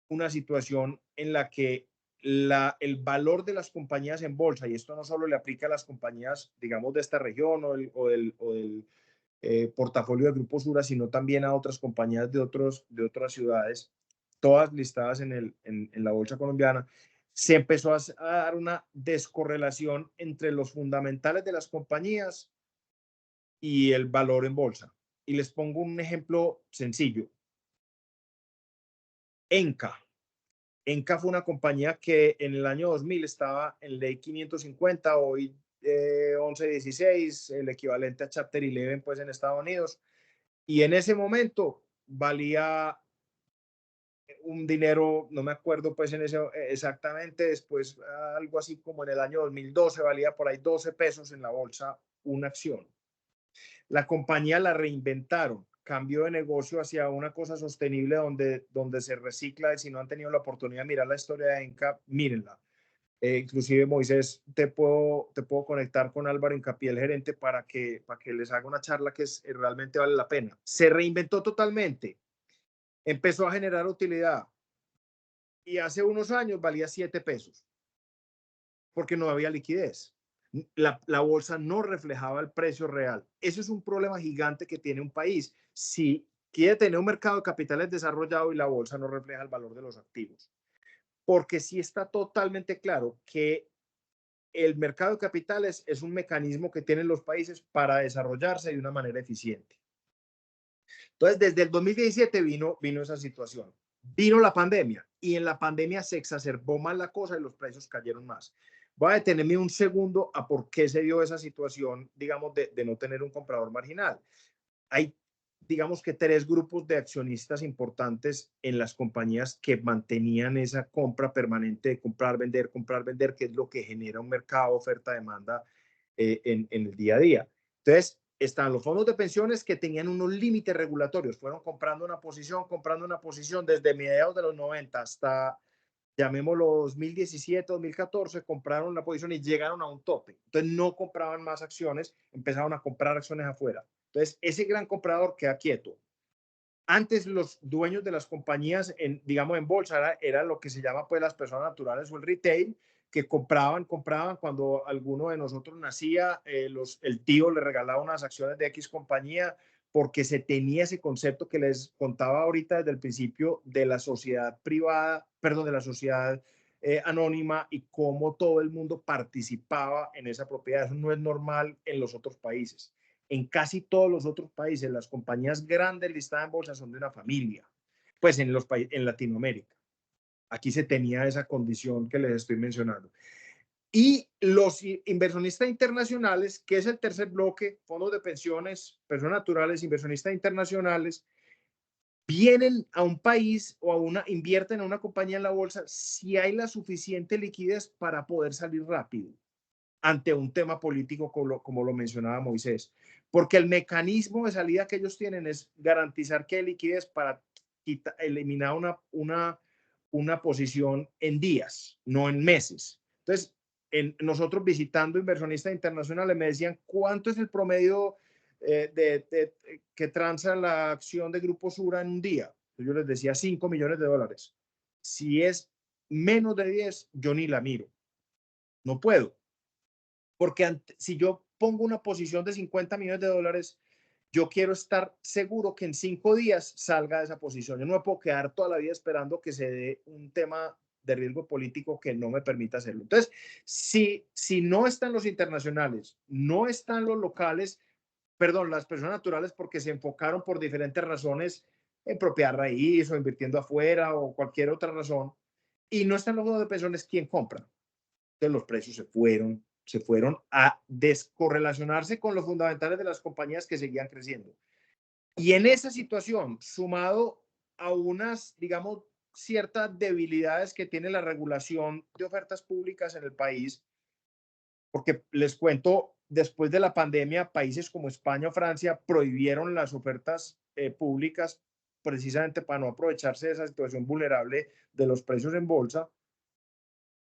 una situación en la que el valor de las compañías en bolsa, y esto no solo le aplica a las compañías, digamos, de esta región o del portafolio de Grupo Sura, sino también a otras compañías de otras ciudades, todas listadas en la bolsa colombiana, se empezó a dar una descorrelación entre los fundamentales de las compañías y el valor en bolsa. Y les pongo un ejemplo sencillo. Enca. Enca fue una compañía que en el año 2000 estaba en ley 550, hoy 1116, el equivalente a Chapter 11 pues en Estados Unidos. Y en ese momento valía un dinero, no me acuerdo pues en ese exactamente, después algo así como en el año 2012 valía por ahí 12 pesos en la bolsa una acción. La compañía la reinventaron, cambió de negocio hacia una cosa sostenible donde se recicla, y si no han tenido la oportunidad de mirar la historia de Enca, mírenla. Inclusive Moisés, te puedo conectar con Álvaro Incapié, el gerente, para que les haga una charla que realmente vale la pena. Se reinventó totalmente, empezó a generar utilidad y hace unos años valía 7 pesos porque no había liquidez. La bolsa no reflejaba el precio real. Eso es un problema gigante que tiene un país. Si quiere tener un mercado de capitales desarrollado y la bolsa no refleja el valor de los activos. Porque sí está totalmente claro que el mercado de capitales es un mecanismo que tienen los países para desarrollarse de una manera eficiente. Entonces, desde el 2017 vino esa situación. Vino la pandemia y en la pandemia se exacerbó más la cosa y los precios cayeron más. Voy a detenerme un segundo a por qué se dio esa situación, digamos, de no tener un comprador marginal. Hay, digamos que 3 grupos de accionistas importantes en las compañías que mantenían esa compra permanente de comprar, vender, que es lo que genera un mercado oferta-demanda en el día a día. Entonces, están los fondos de pensiones que tenían unos límites regulatorios, fueron comprando una posición desde mediados de los 90 hasta, llamémoslo 2017, 2014, compraron la posición y llegaron a un tope. Entonces no compraban más acciones, empezaron a comprar acciones afuera. Entonces ese gran comprador queda quieto. Antes los dueños de las compañías, digamos en bolsa, era lo que se llama pues las personas naturales o el retail, que compraban cuando alguno de nosotros nacía, el tío le regalaba unas acciones de X compañía porque se tenía ese concepto que les contaba ahorita desde el principio de la sociedad privada, perdón, de la sociedad anónima y cómo todo el mundo participaba en esa propiedad. Eso no es normal en los otros países. En casi todos los otros países, las compañías grandes listadas en bolsa son de una familia, pues en Latinoamérica. Aquí se tenía esa condición que les estoy mencionando. Y los inversionistas internacionales, que es el tercer bloque, fondos de pensiones, personas naturales, inversionistas internacionales, vienen a un país o invierten en una compañía en la bolsa si hay la suficiente liquidez para poder salir rápido ante un tema político como lo mencionaba Moisés. Porque el mecanismo de salida que ellos tienen es garantizar que hay liquidez para eliminar una posición en días, no en meses. Entonces, nosotros visitando inversionistas internacionales me decían, ¿cuánto es el promedio que transa la acción de Grupo Sura en un día? Yo les decía $5 millones. Si es menos de 10, yo ni la miro. No puedo. Porque si yo pongo una posición de $50 millones, yo quiero estar seguro que en 5 días salga de esa posición. Yo no me puedo quedar toda la vida esperando que se dé un tema de riesgo político que no me permita hacerlo. Entonces, si no están los internacionales, no están los locales, perdón, las personas naturales porque se enfocaron por diferentes razones en propiedad raíz o invirtiendo afuera o cualquier otra razón, y no están los fondos de pensiones, ¿quién compra? Entonces los precios se fueron se fueron a descorrelacionarse con los fundamentales de las compañías que seguían creciendo. Y en esa situación, sumado a unas, digamos, ciertas debilidades que tiene la regulación de ofertas públicas en el país, porque les cuento, después de la pandemia, países como España o Francia prohibieron las ofertas públicas precisamente para no aprovecharse de esa situación vulnerable de los precios en bolsa,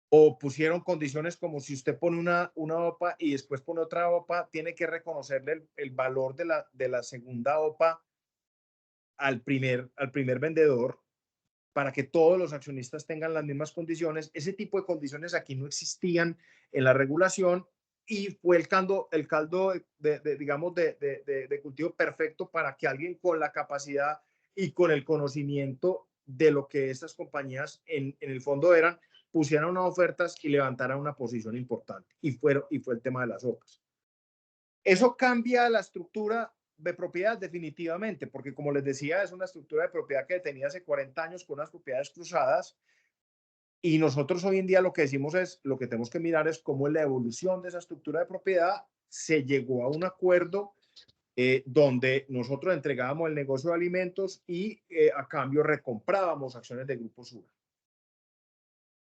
o pusieron condiciones como si usted pone una OPA y después pone otra OPA, tiene que reconocerle el valor de la segunda OPA al primer vendedor para que todos los accionistas tengan las mismas condiciones. Ese tipo de condiciones aquí no existían en la regulación y fue el caldo digamos, de cultivo perfecto para que alguien con la capacidad y con el conocimiento de lo que estas compañías en el fondo eran, pusieran unas ofertas y levantaran una posición importante. Y fue el tema de las OPAs. Eso cambia la estructura de propiedad definitivamente, porque como les decía, es una estructura de propiedad que tenía hace 40 años con unas propiedades cruzadas, y nosotros hoy en día lo que decimos es, lo que tenemos que mirar es cómo en la evolución de esa estructura de propiedad se llegó a un acuerdo donde nosotros entregábamos el negocio de alimentos y a cambio recomprábamos acciones de Grupo Sura.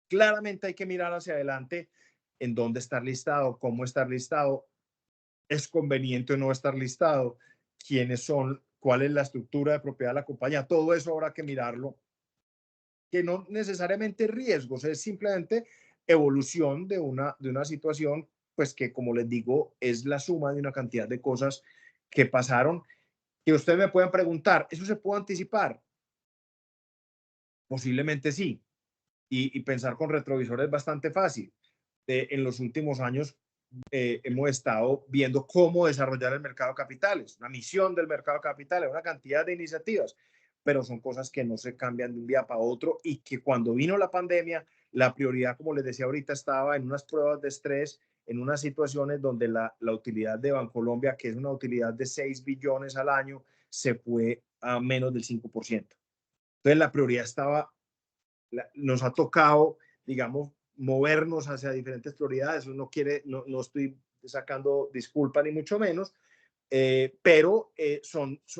Claramente hay que mirar hacia adelante en dónde estar listado, cómo estar listado, es conveniente o no estar listado, quiénes son, cuál es la estructura de propiedad de la compañía, todo eso habrá que mirarlo, que no necesariamente riesgos, es simplemente evolución de una situación, pues que como les digo, es la suma de una cantidad de cosas que pasaron, que ustedes me pueden preguntar, ¿eso se puede anticipar? Posiblemente sí, y pensar con retrovisor es bastante fácil. En los últimos años hemos estado viendo cómo desarrollar el mercado de capitales, la misión del mercado de capitales, una cantidad de iniciativas, pero son cosas que no se cambian de un día para otro y que cuando vino la pandemia, la prioridad, como les decía ahorita, estaba en unas pruebas de estrés, en unas situaciones donde la utilidad de Bancolombia, que es una utilidad de 6 billones al año, se fue a menos del 5%. Entonces la prioridad estaba, nos ha tocado, digamos, movernos hacia diferentes prioridades. Eso no no estoy sacando disculpa ni mucho menos, pero es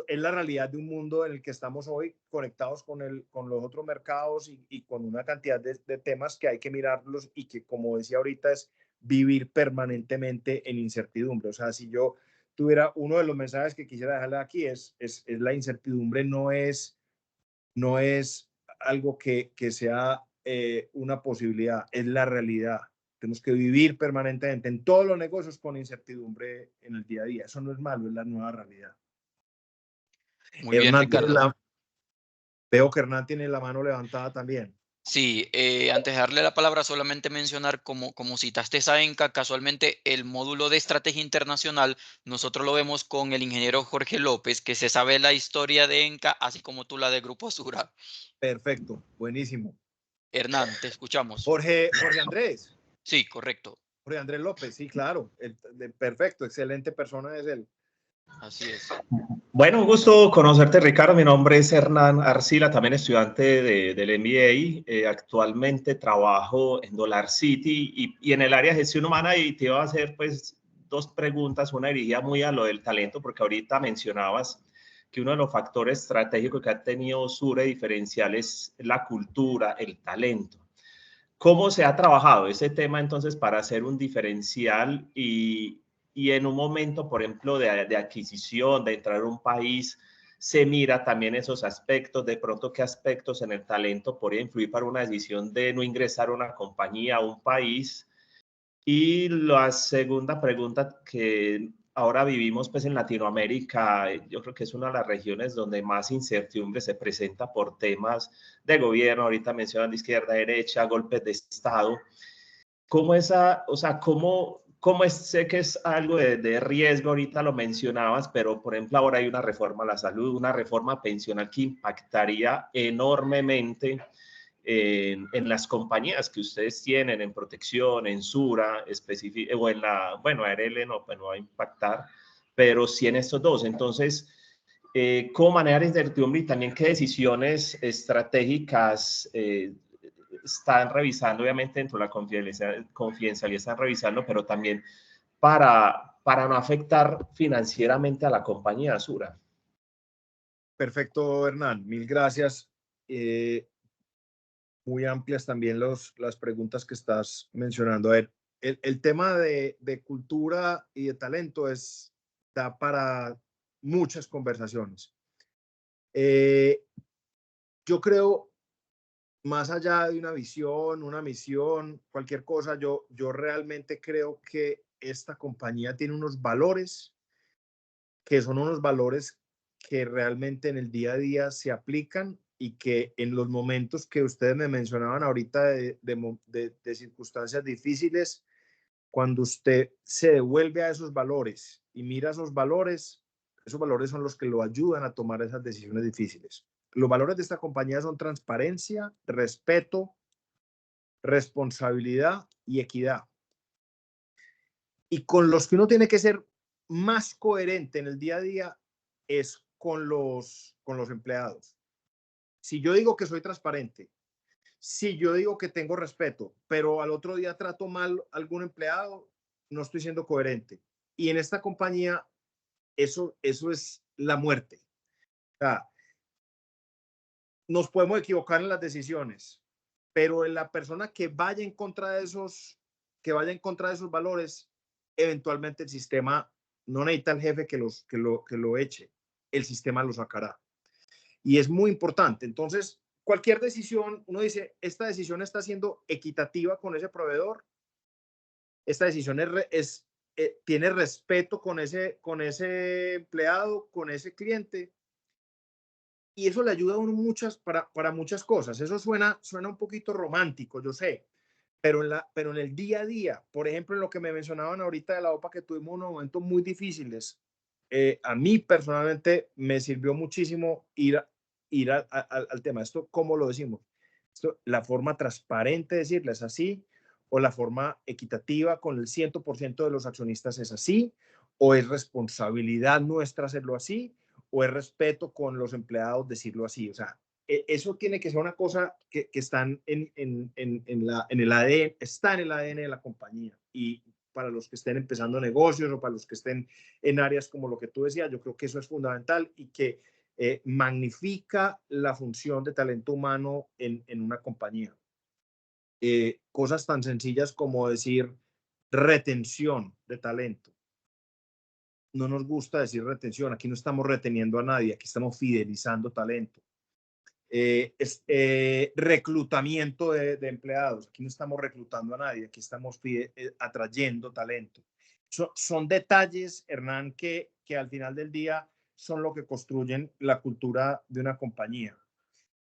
la realidad de un mundo en el que estamos hoy conectados con los otros mercados y con una cantidad de temas que hay que mirarlos y que, como decía ahorita, es vivir permanentemente en incertidumbre. O sea, si yo tuviera uno de los mensajes que quisiera dejarle aquí es la incertidumbre no es algo que sea una posibilidad, es la realidad. Tenemos que vivir permanentemente en todos los negocios con incertidumbre en el día a día. Eso no es malo, es la nueva realidad. Muy bien, Ricardo. Veo que Hernán tiene la mano levantada también. Sí, antes de darle la palabra, solamente mencionar, como citaste a ENCA, casualmente el módulo de estrategia internacional, nosotros lo vemos con el ingeniero Jorge López, que se sabe la historia de ENCA, así como tú la de Grupo Sura. Perfecto, buenísimo. Hernán, te escuchamos. Jorge Andrés. Sí, correcto. Jorge Andrés López, sí, claro. Perfecto, excelente persona es él. Así es. Bueno, un gusto conocerte, Ricardo. Mi nombre es Hernán Arcila, también estudiante del MBA. Actualmente trabajo en Dollar City y en el área de gestión humana, y te iba a hacer pues dos preguntas, una dirigida muy a lo del talento, porque ahorita mencionabas que uno de los factores estratégicos que ha tenido Sura diferencial es la cultura, el talento. ¿Cómo se ha trabajado ese tema entonces para hacer un diferencial y en un momento, por ejemplo, de adquisición, de entrar a un país, se mira también esos aspectos, de pronto qué aspectos en el talento podría influir para una decisión de no ingresar a una compañía, a un país? Y la segunda pregunta, que ahora vivimos pues en Latinoamérica, yo creo que es una de las regiones donde más incertidumbre se presenta por temas de gobierno, ahorita mencionan de izquierda, derecha, golpes de Estado. ¿Cómo sé que es algo de riesgo, ahorita lo mencionabas, pero por ejemplo ahora hay una reforma a la salud, una reforma pensional que impactaría enormemente en las compañías que ustedes tienen, en protección, en Sura, o en bueno, ARL no, pues no va a impactar, pero sí en estos dos. Entonces, ¿cómo manejar incertidumbre y también qué decisiones estratégicas están revisando, obviamente dentro de la confidencialidad están revisando, pero también para no afectar financieramente a la compañía, Sura. Perfecto, Hernán. Mil gracias. Muy amplias también las preguntas que estás mencionando. A ver, el tema de cultura y de talento da para muchas conversaciones. Yo creo, más allá de una visión, una misión, cualquier cosa, yo realmente creo que esta compañía tiene unos valores que son unos valores que realmente en el día a día se aplican y que en los momentos que ustedes me mencionaban ahorita de circunstancias difíciles, cuando usted se devuelve a esos valores y mira esos valores son los que lo ayudan a tomar esas decisiones difíciles. Los valores de esta compañía son transparencia, respeto, responsabilidad y equidad. Y con los que uno tiene que ser más coherente en el día a día es con los empleados. Si yo digo que soy transparente, si yo digo que tengo respeto, pero al otro día trato mal a algún empleado, no estoy siendo coherente. Y en esta compañía eso es la muerte. O sea, nos podemos equivocar en las decisiones, pero en la persona que vaya en contra de esos valores, eventualmente el sistema no necesita el jefe que lo eche, el sistema lo sacará. Y es muy importante. Entonces, cualquier decisión, uno dice, esta decisión está siendo equitativa con ese proveedor, esta decisión tiene respeto con ese empleado, con ese cliente, y eso le ayuda a uno para muchas cosas. Eso suena un poquito romántico, yo sé, pero en el día a día, por ejemplo, en lo que me mencionaban ahorita de la OPA, que tuvimos unos momentos muy difíciles, a mí personalmente me sirvió muchísimo ir al tema. Esto, ¿cómo lo decimos? Esto, la forma transparente de decirles así, o la forma equitativa con el 100% de los accionistas es así, o es responsabilidad nuestra hacerlo así, o es respeto con los empleados decirlo así. O sea, eso tiene que ser una cosa que están en el ADN, está en el ADN de la compañía. Y para los que estén empezando negocios o para los que estén en áreas como lo que tú decías, yo creo que eso es fundamental y que magnifica la función de talento humano en una compañía. Cosas tan sencillas como decir retención de talento. No nos gusta decir retención, aquí no estamos reteniendo a nadie, aquí estamos fidelizando talento. Reclutamiento de empleados, aquí no estamos reclutando a nadie, aquí estamos atrayendo talento. Son detalles, Hernán, que al final del día son lo que construyen la cultura de una compañía.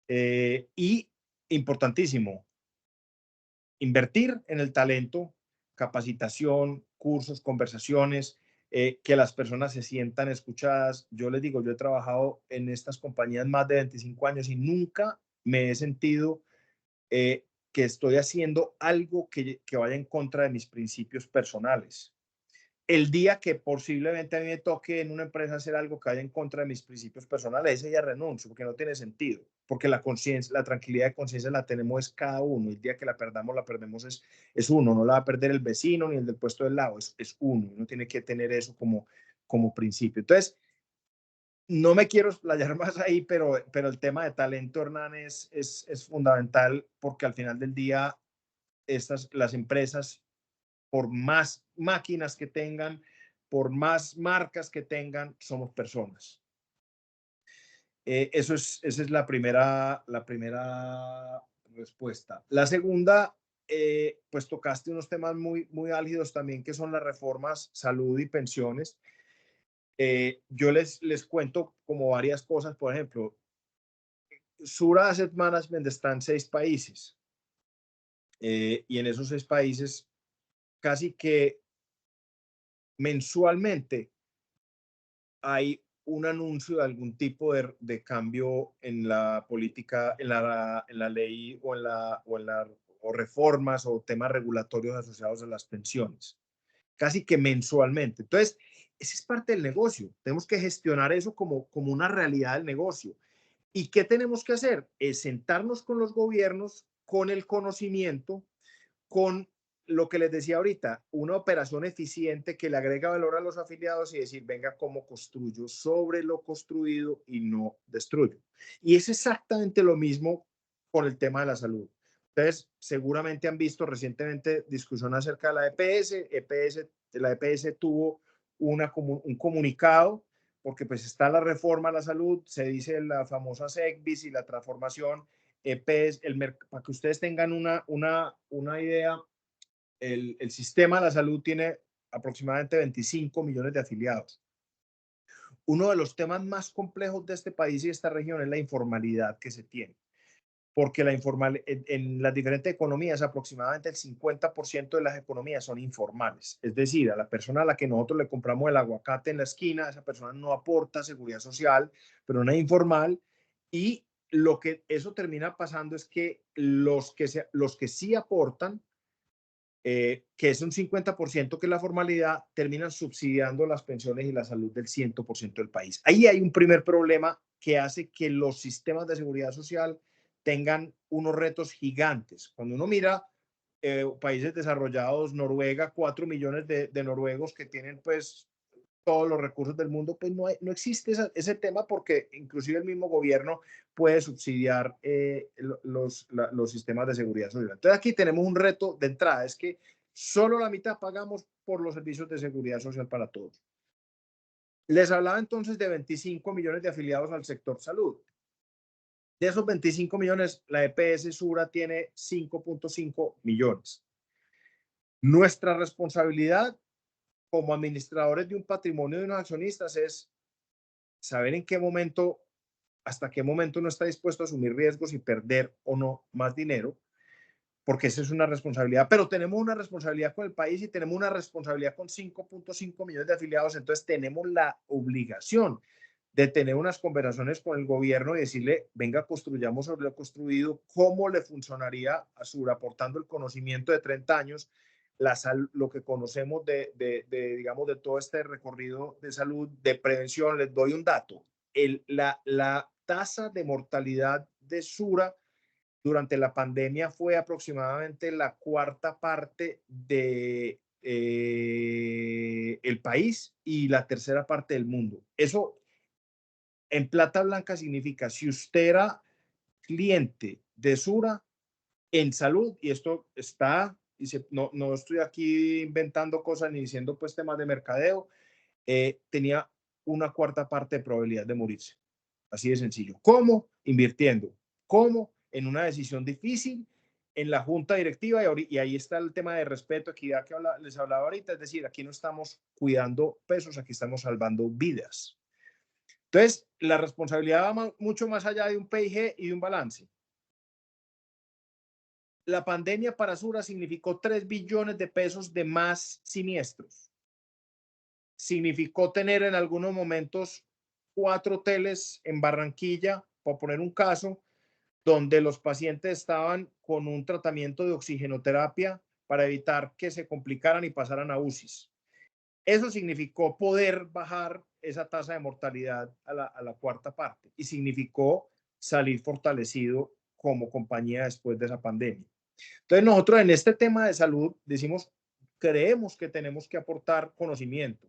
Y importantísimo, invertir en el talento, capacitación, cursos, conversaciones, que las personas se sientan escuchadas. Yo les digo, yo he trabajado en estas compañías más de 25 años y nunca me he sentido que estoy haciendo algo que vaya en contra de mis principios personales. El día que posiblemente a mí me toque en una empresa hacer algo que vaya en contra de mis principios personales, ese día renuncio, porque no tiene sentido, porque la conciencia, la tranquilidad de conciencia la tenemos es cada uno. El día que la perdemos es uno, no la va a perder el vecino ni el del puesto del lado, es uno. Uno tiene que tener eso como principio. Entonces, no me quiero explayar más ahí, pero el tema de talento, Hernán, es fundamental, porque al final del día las empresas, por más máquinas que tengan, por más marcas que tengan, somos personas. Esa es la primera respuesta. La segunda, pues tocaste unos temas muy, muy álgidos también, que son las reformas, salud y pensiones. Yo les cuento como varias cosas. Por ejemplo, Sura Asset Management está en 6 países. Y en esos 6 países, casi que mensualmente hay un anuncio de algún tipo de cambio en la política, en la ley o reformas o temas regulatorios asociados a las pensiones, casi que mensualmente. Entonces, esa es parte del negocio. Tenemos que gestionar eso como una realidad del negocio. ¿Y qué tenemos que hacer? Es sentarnos con los gobiernos, con el conocimiento, con lo que les decía ahorita, una operación eficiente que le agrega valor a los afiliados y decir, venga, ¿cómo construyo sobre lo construido y no destruyo? Y es exactamente lo mismo con el tema de la salud. Ustedes seguramente han visto recientemente discusión acerca de la EPS. La EPS tuvo un comunicado porque pues está la reforma a la salud, se dice la famosa SECBIS y la transformación EPS, para que ustedes tengan una idea, el sistema de la salud tiene aproximadamente 25 millones de afiliados. Uno de los temas más complejos de este país y esta región es la informalidad que se tiene, porque en las diferentes economías, aproximadamente el 50% de las economías son informales. Es decir, a la persona a la que nosotros le compramos el aguacate en la esquina, esa persona no aporta seguridad social, pero no es informal. Y lo que eso termina pasando es que los que sí aportan, que es un 50%, que es la formalidad, terminan subsidiando las pensiones y la salud del 100% del país. Ahí hay un primer problema que hace que los sistemas de seguridad social tengan unos retos gigantes. Cuando uno mira países desarrollados, Noruega, 4 millones de noruegos que tienen pues todos los recursos del mundo, pues no existe ese tema, porque inclusive el mismo gobierno puede subsidiar los sistemas de seguridad social. Entonces aquí tenemos un reto de entrada, es que solo la mitad pagamos por los servicios de seguridad social para todos. Les hablaba entonces de 25 millones de afiliados al sector salud. De esos 25 millones, la EPS Sura tiene 5.5 millones. Nuestra responsabilidad como administradores de un patrimonio de unos accionistas es saber en qué momento, hasta qué momento uno está dispuesto a asumir riesgos y perder o no más dinero, porque esa es una responsabilidad. Pero tenemos una responsabilidad con el país y tenemos una responsabilidad con 5.5 millones de afiliados. Entonces tenemos la obligación de tener unas conversaciones con el gobierno y decirle, venga, construyamos sobre lo construido, cómo le funcionaría a Sura, aportando el conocimiento de 30 años, lo que conocemos digamos, de todo este recorrido de salud, de prevención. Les doy un dato. La tasa de mortalidad de Sura durante la pandemia fue aproximadamente la cuarta parte de el país y la tercera parte del mundo. Eso en plata blanca significa, si usted era cliente de Sura en salud, y esto está, no estoy aquí inventando cosas ni diciendo pues temas de mercadeo, tenía una cuarta parte de probabilidad de morirse. Así de sencillo. ¿Cómo? Invirtiendo. ¿Cómo? En una decisión difícil, en la junta directiva, y ahí está el tema de respeto, equidad que les hablaba ahorita. Es decir, aquí no estamos cuidando pesos, aquí estamos salvando vidas. Entonces, la responsabilidad va mucho más allá de un PIG y de un balance. La pandemia para Sura significó 3 billones de pesos de más siniestros. Significó tener en algunos momentos 4 hoteles en Barranquilla, por poner un caso, donde los pacientes estaban con un tratamiento de oxigenoterapia para evitar que se complicaran y pasaran a UCIs. Eso significó poder bajar esa tasa de mortalidad a la cuarta parte, y significó salir fortalecido como compañía después de esa pandemia. Entonces nosotros en este tema de salud decimos, creemos que tenemos que aportar conocimiento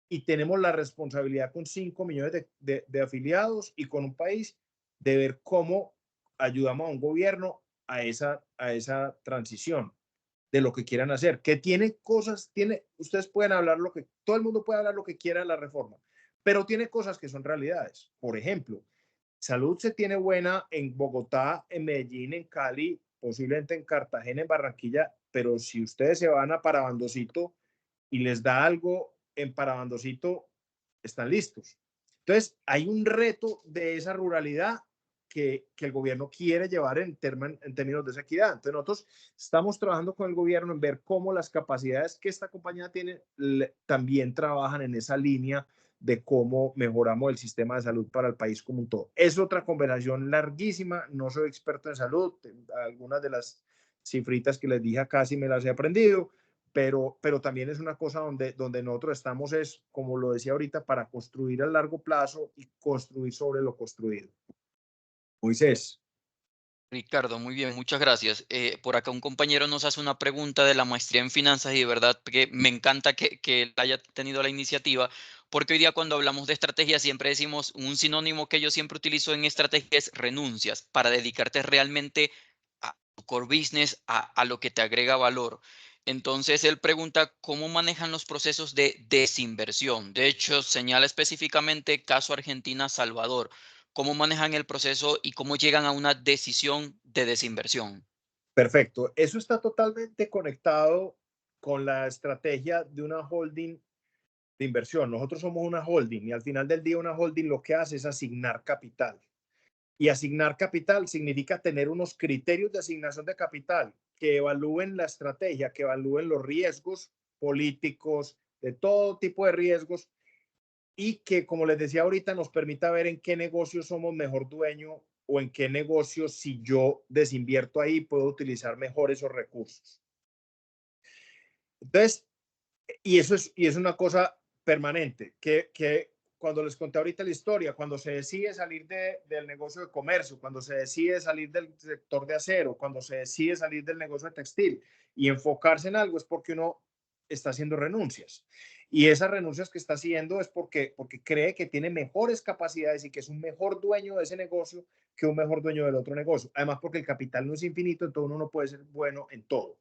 y tenemos la responsabilidad con 5 millones de afiliados y con un país de ver cómo ayudamos a un gobierno a esa transición de lo que quieran hacer, que tiene cosas, ustedes pueden hablar todo el mundo puede hablar lo que quiera de la reforma, pero tiene cosas que son realidades. Por ejemplo, salud se tiene buena en Bogotá, en Medellín, en Cali, posiblemente en Cartagena, en Barranquilla, pero si ustedes se van a Parabandocito y les da algo en Parabandocito, están listos. Entonces, hay un reto de esa ruralidad que el gobierno quiere llevar en términos de esa equidad. Entonces, nosotros estamos trabajando con el gobierno en ver cómo las capacidades que esta compañía tiene también trabajan en esa línea de cómo mejoramos el sistema de salud para el país como un todo. Es otra conversación larguísima, no soy experto en salud, algunas de las cifritas que les dije casi me las he aprendido, pero también es una cosa donde nosotros estamos, es, como lo decía ahorita, para construir a largo plazo y construir sobre lo construido. Moisés. Ricardo, muy bien, muchas gracias. Por acá un compañero nos hace una pregunta de la maestría en finanzas y de verdad que me encanta que él haya tenido la iniciativa, porque hoy día cuando hablamos de estrategia siempre decimos un sinónimo que yo siempre utilizo en estrategia es renuncias para dedicarte realmente a tu core business, a lo que te agrega valor. Entonces él pregunta cómo manejan los procesos de desinversión. De hecho, señala específicamente caso Argentina-Salvador. ¿Cómo manejan el proceso y cómo llegan a una decisión de desinversión? Perfecto. Eso está totalmente conectado con la estrategia de una holding de inversión. Nosotros somos una holding y al final del día una holding lo que hace es asignar capital. Y asignar capital significa tener unos criterios de asignación de capital que evalúen la estrategia, que evalúen los riesgos políticos, de todo tipo de riesgos, y que, como les decía ahorita, nos permita ver en qué negocios somos mejor dueño o en qué negocios, si yo desinvierto ahí, puedo utilizar mejor esos recursos. Entonces, y es una cosa permanente, que cuando les conté ahorita la historia, cuando se decide salir del negocio de comercio, cuando se decide salir del sector de acero, cuando se decide salir del negocio de textil y enfocarse en algo, es porque uno está haciendo renuncias. Y esas renuncias que está haciendo es porque cree que tiene mejores capacidades y que es un mejor dueño de ese negocio que un mejor dueño del otro negocio. Además, porque el capital no es infinito, entonces uno no puede ser bueno en todo.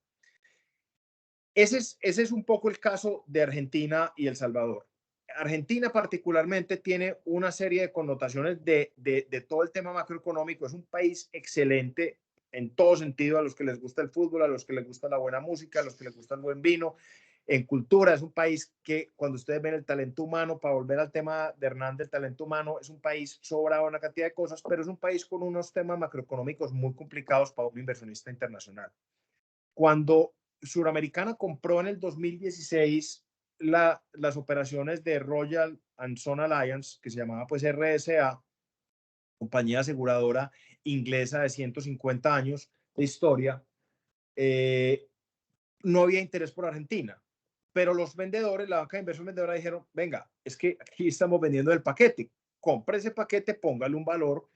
Ese es un poco el caso de Argentina y El Salvador. Argentina particularmente tiene una serie de connotaciones de todo el tema macroeconómico. Es un país excelente en todo sentido, a los que les gusta el fútbol, a los que les gusta la buena música, a los que les gusta el buen vino. En cultura es un país que cuando ustedes ven el talento humano, para volver al tema de Hernández, el talento humano, es un país sobrado en una cantidad de cosas, pero es un país con unos temas macroeconómicos muy complicados para un inversionista internacional. Cuando Suramericana compró en el 2016 las operaciones de Royal and Son Alliance, que se llamaba pues RSA, compañía aseguradora inglesa de 150 años de historia, no había interés por Argentina. Pero los vendedores, la banca de inversión vendedora dijeron, venga, es que aquí estamos vendiendo el paquete, compre ese paquete, póngale un valor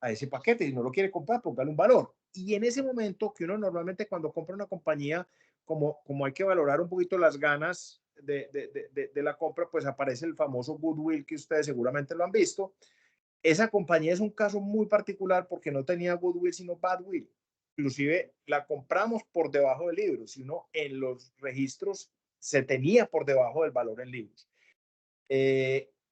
a ese paquete, si no lo quiere comprar, póngale un valor. Y en ese momento que uno normalmente cuando compra una compañía, como hay que valorar un poquito las ganas de la compra, pues aparece el famoso goodwill que ustedes seguramente lo han visto. Esa compañía es un caso muy particular porque no tenía goodwill sino badwill. Inclusive la compramos por debajo del libro, sino en los registros se tenía por debajo del valor en libros.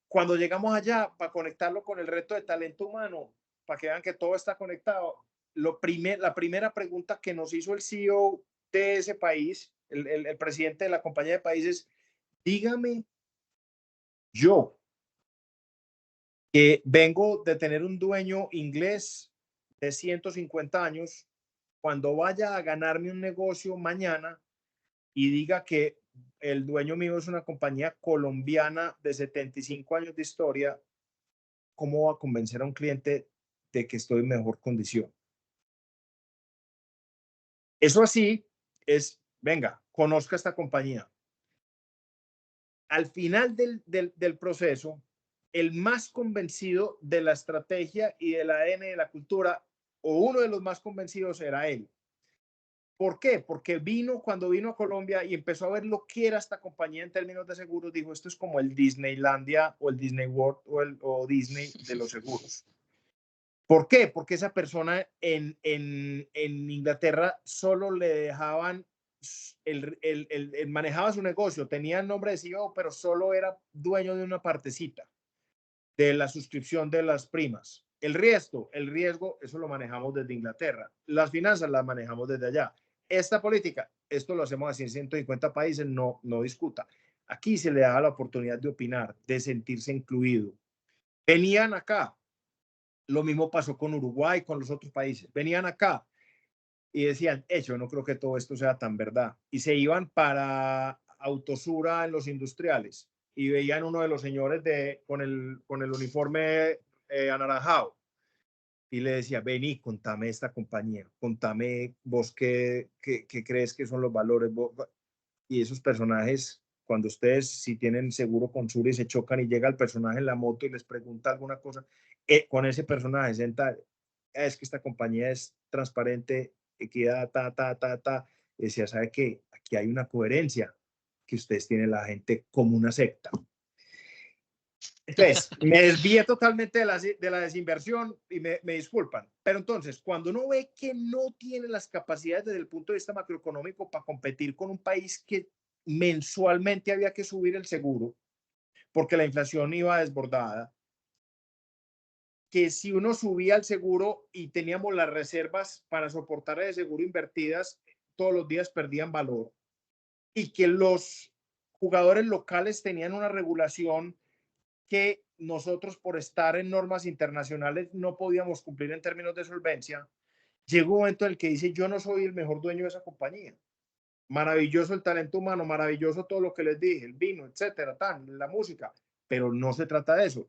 Cuando llegamos allá, para conectarlo con el reto de talento humano, para que vean que todo está conectado, la primera pregunta que nos hizo el CEO de ese país, el presidente de la compañía de países, dígame, yo, que vengo de tener un dueño inglés de 150 años, cuando vaya a ganarme un negocio mañana y diga que el dueño mío es una compañía colombiana de 75 años de historia, ¿cómo va a convencer a un cliente de que estoy en mejor condición? Eso así es, venga, conozca esta compañía. Al final del proceso, el más convencido de la estrategia y del ADN de la cultura, o uno de los más convencidos, era él. ¿Por qué? Porque cuando vino a Colombia y empezó a ver lo que era esta compañía en términos de seguros, dijo, esto es como el Disneylandia o el Disney World o Disney de los seguros. ¿Por qué? Porque esa persona en Inglaterra solo le dejaban, manejaba su negocio, tenía el nombre de CEO, pero solo era dueño de una partecita de la suscripción de las primas. El riesgo, eso lo manejamos desde Inglaterra. Las finanzas las manejamos desde allá. Esta política, esto lo hacemos así en 150 países, no discuta. Aquí se le da la oportunidad de opinar, de sentirse incluido. Venían acá, lo mismo pasó con Uruguay, con los otros países. Venían acá y decían, yo no creo que todo esto sea tan verdad. Y se iban para Autosura en los industriales y veían uno de los señores con el uniforme anaranjado y le decía, vení, contame esta compañía, contame vos qué crees que son los valores. Y esos personajes, cuando ustedes si tienen seguro con Sura y se chocan y llega el personaje en la moto y les pregunta alguna cosa, con ese personaje senta, es que esta compañía es transparente, equidad, decía, ¿sabe qué? Aquí hay una coherencia que ustedes tienen la gente como una secta. Entonces, me desvié totalmente de la desinversión y me disculpan. Pero entonces, cuando uno ve que no tiene las capacidades desde el punto de vista macroeconómico para competir con un país que mensualmente había que subir el seguro, porque la inflación iba desbordada, que si uno subía el seguro y teníamos las reservas para soportar el seguro invertidas, todos los días perdían valor, y que los jugadores locales tenían una regulación que nosotros, por estar en normas internacionales, no podíamos cumplir en términos de solvencia. Llegó un momento en el que dice, yo no soy el mejor dueño de esa compañía. Maravilloso el talento humano, maravilloso todo lo que les dije, el vino, etcétera, la música, pero no se trata de eso.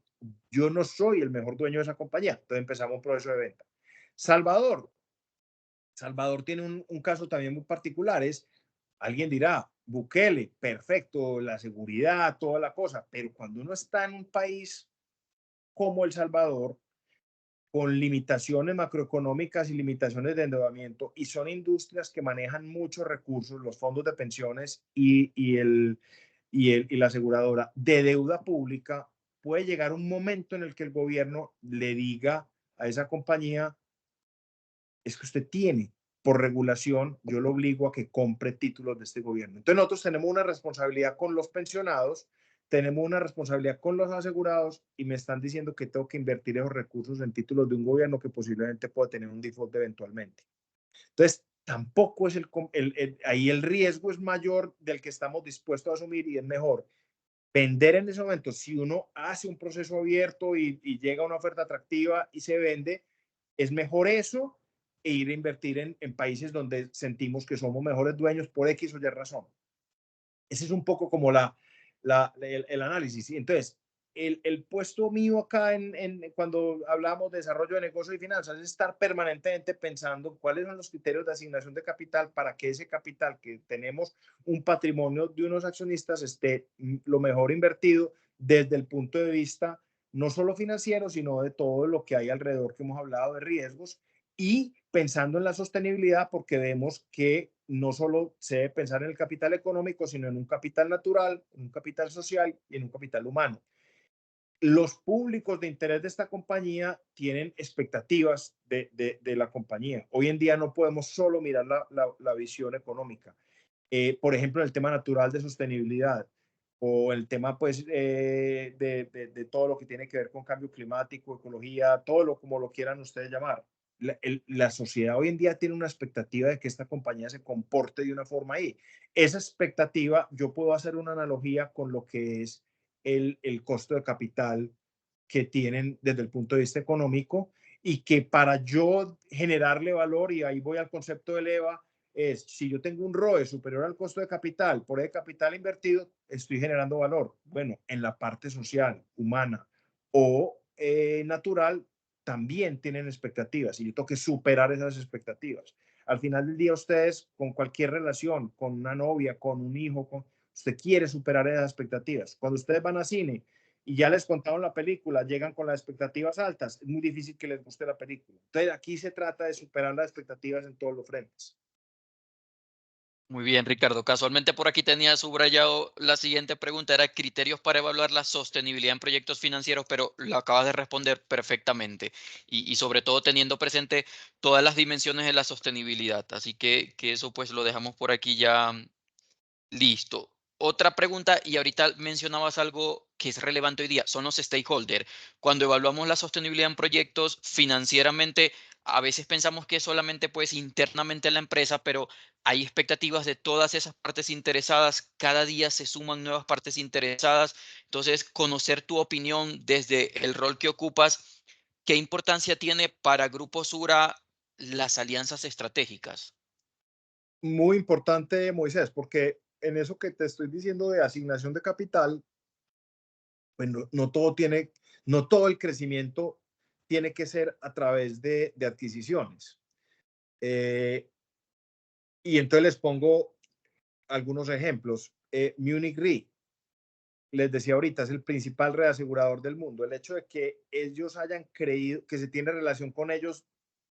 Yo no soy el mejor dueño de esa compañía. Entonces empezamos un proceso de venta. Salvador tiene un caso también muy particular. Alguien dirá, Bukele, perfecto, la seguridad, toda la cosa, pero cuando uno está en un país como El Salvador, con limitaciones macroeconómicas y limitaciones de endeudamiento, y son industrias que manejan muchos recursos, los fondos de pensiones y la aseguradora de deuda pública, puede llegar un momento en el que el gobierno le diga a esa compañía, es que usted tiene, por regulación, yo lo obligo a que compre títulos de este gobierno. Entonces nosotros tenemos una responsabilidad con los pensionados, tenemos una responsabilidad con los asegurados, y me están diciendo que tengo que invertir esos recursos en títulos de un gobierno que posiblemente pueda tener un default eventualmente. Entonces, tampoco es ahí el riesgo es mayor del que estamos dispuestos a asumir, y es mejor vender en ese momento. Si uno hace un proceso abierto y llega a una oferta atractiva y se vende, es mejor eso e ir a invertir en países donde sentimos que somos mejores dueños por X o Y razón. Ese es un poco como el análisis. Entonces, el puesto mío acá cuando hablamos de desarrollo de negocios y finanzas es estar permanentemente pensando cuáles son los criterios de asignación de capital para que ese capital, que tenemos un patrimonio de unos accionistas, esté lo mejor invertido desde el punto de vista no solo financiero, sino de todo lo que hay alrededor, que hemos hablado de riesgos, y pensando en la sostenibilidad, porque vemos que no solo se debe pensar en el capital económico, sino en un capital natural, en un capital social y en un capital humano. Los públicos de interés de esta compañía tienen expectativas de la compañía. Hoy en día no podemos solo mirar la visión económica. Por ejemplo, en el tema natural de sostenibilidad, o el tema pues de todo lo que tiene que ver con cambio climático, ecología, todo lo como lo quieran ustedes llamar. La sociedad hoy en día tiene una expectativa de que esta compañía se comporte de una forma ahí. Esa expectativa, yo puedo hacer una analogía con lo que es el costo de capital que tienen desde el punto de vista económico, y que para yo generarle valor, y ahí voy al concepto del EVA, es si yo tengo un ROE superior al costo de capital por el capital invertido, estoy generando valor. Bueno, en la parte social, humana o natural, también tienen expectativas, y yo tengo que superar esas expectativas. Al final del día, ustedes, con cualquier relación, con una novia, con un hijo, usted quiere superar esas expectativas. Cuando ustedes van a cine y ya les contaron la película, llegan con las expectativas altas, es muy difícil que les guste la película. Entonces, aquí se trata de superar las expectativas en todos los frentes. Muy bien, Ricardo. Casualmente por aquí tenía subrayado la siguiente pregunta, era criterios para evaluar la sostenibilidad en proyectos financieros, pero lo acabas de responder perfectamente, y sobre todo teniendo presente todas las dimensiones de la sostenibilidad. Así que eso pues lo dejamos por aquí ya listo. Otra pregunta, y ahorita mencionabas algo que es relevante hoy día, son los stakeholders. Cuando evaluamos la sostenibilidad en proyectos financieramente, a veces pensamos que solamente pues internamente en la empresa, pero hay expectativas de todas esas partes interesadas. Cada día se suman nuevas partes interesadas. Entonces, conocer tu opinión desde el rol que ocupas, ¿qué importancia tiene para Grupo Sura las alianzas estratégicas? Muy importante, Moisés, porque en eso que te estoy diciendo de asignación de capital, pues no todo el crecimiento tiene que ser a través de adquisiciones. Y entonces les pongo algunos ejemplos. Munich Re, les decía ahorita, es el principal reasegurador del mundo. El hecho de que ellos hayan creído, que se tiene relación con ellos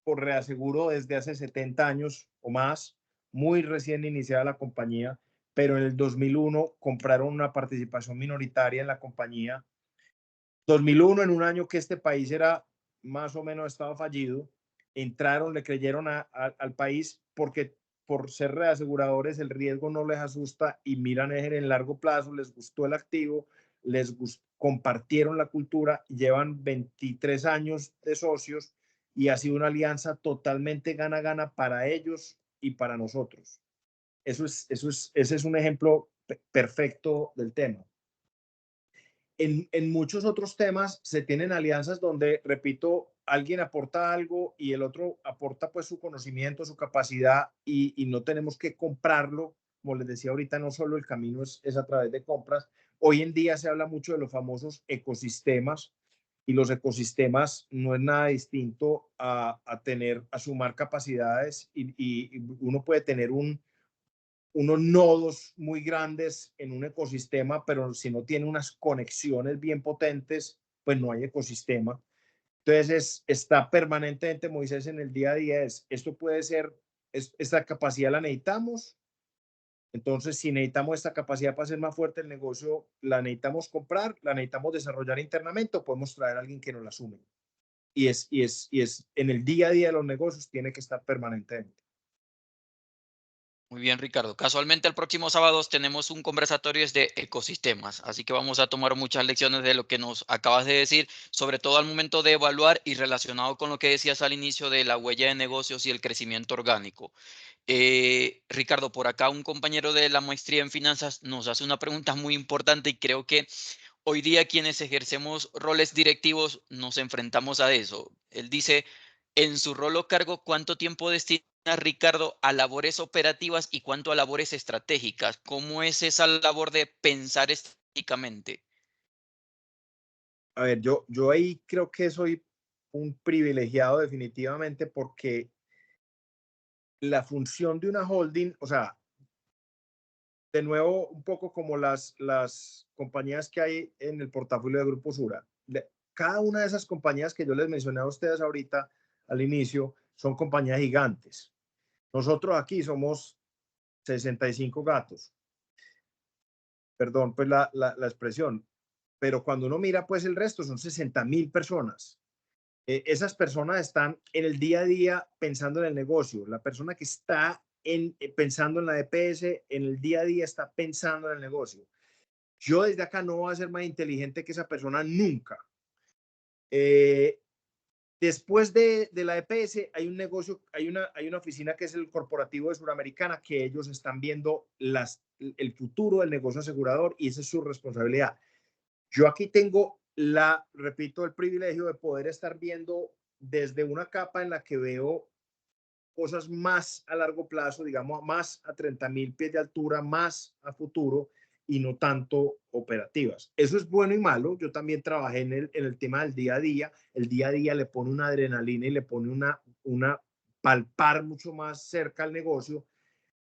por reaseguro desde hace 70 años o más, muy recién iniciada la compañía, pero en el 2001 compraron una participación minoritaria en la compañía. 2001, en un año que este país era más o menos estaba fallido, entraron, le creyeron al país porque por ser reaseguradores el riesgo no les asusta y miran en el largo plazo, les gustó el activo, compartieron la cultura, llevan 23 años de socios y ha sido una alianza totalmente gana-gana para ellos y para nosotros. Ese es un ejemplo perfecto del tema. En muchos otros temas se tienen alianzas donde, repito, alguien aporta algo y el otro aporta pues su conocimiento, su capacidad y no tenemos que comprarlo. Como les decía ahorita, no solo el camino es a través de compras. Hoy en día se habla mucho de los famosos ecosistemas y los ecosistemas no es nada distinto a sumar capacidades y uno puede tener unos nodos muy grandes en un ecosistema, pero si no tiene unas conexiones bien potentes, pues no hay ecosistema. Entonces está permanentemente, Moisés, en el día a día esto puede ser, esta capacidad la necesitamos. Entonces, si necesitamos esta capacidad para hacer más fuerte el negocio, la necesitamos comprar, la necesitamos desarrollar internamente o podemos traer a alguien que nos la asume. Y es en el día a día de los negocios, tiene que estar permanentemente. Muy bien, Ricardo. Casualmente el próximo sábado tenemos un conversatorio de ecosistemas, así que vamos a tomar muchas lecciones de lo que nos acabas de decir, sobre todo al momento de evaluar y relacionado con lo que decías al inicio de la huella de negocios y el crecimiento orgánico. Ricardo, por acá un compañero de la maestría en finanzas nos hace una pregunta muy importante y creo que hoy día quienes ejercemos roles directivos nos enfrentamos a eso. Él dice, en su rol o cargo, ¿cuánto tiempo destina Ricardo a labores operativas y cuánto a labores estratégicas? ¿Cómo es esa labor de pensar estratégicamente? A ver, yo ahí creo que soy un privilegiado definitivamente porque la función de una holding, o sea, de nuevo, un poco como las compañías que hay en el portafolio de Grupo Sura. Cada una de esas compañías que yo les mencioné a ustedes ahorita al inicio son compañías gigantes. Nosotros aquí somos 65 gatos. Perdón, pues la expresión. Pero cuando uno mira, pues el resto son 60,000 personas. Esas personas están en el día a día pensando en el negocio. La persona que está pensando en la DPS, en el día a día está pensando en el negocio. Yo desde acá no voy a ser más inteligente que esa persona nunca. Después de la EPS hay un negocio, hay una oficina que es el corporativo de Suramericana, que ellos están viendo el futuro del negocio asegurador y esa es su responsabilidad. Yo aquí tengo repito, el privilegio de poder estar viendo desde una capa en la que veo cosas más a largo plazo, digamos, más a 30,000 pies de altura, más a futuro y no tanto operativas. Eso es bueno y malo. Yo también trabajé en el tema del día a día. El día a día le pone una adrenalina y le pone una palpar mucho más cerca al negocio,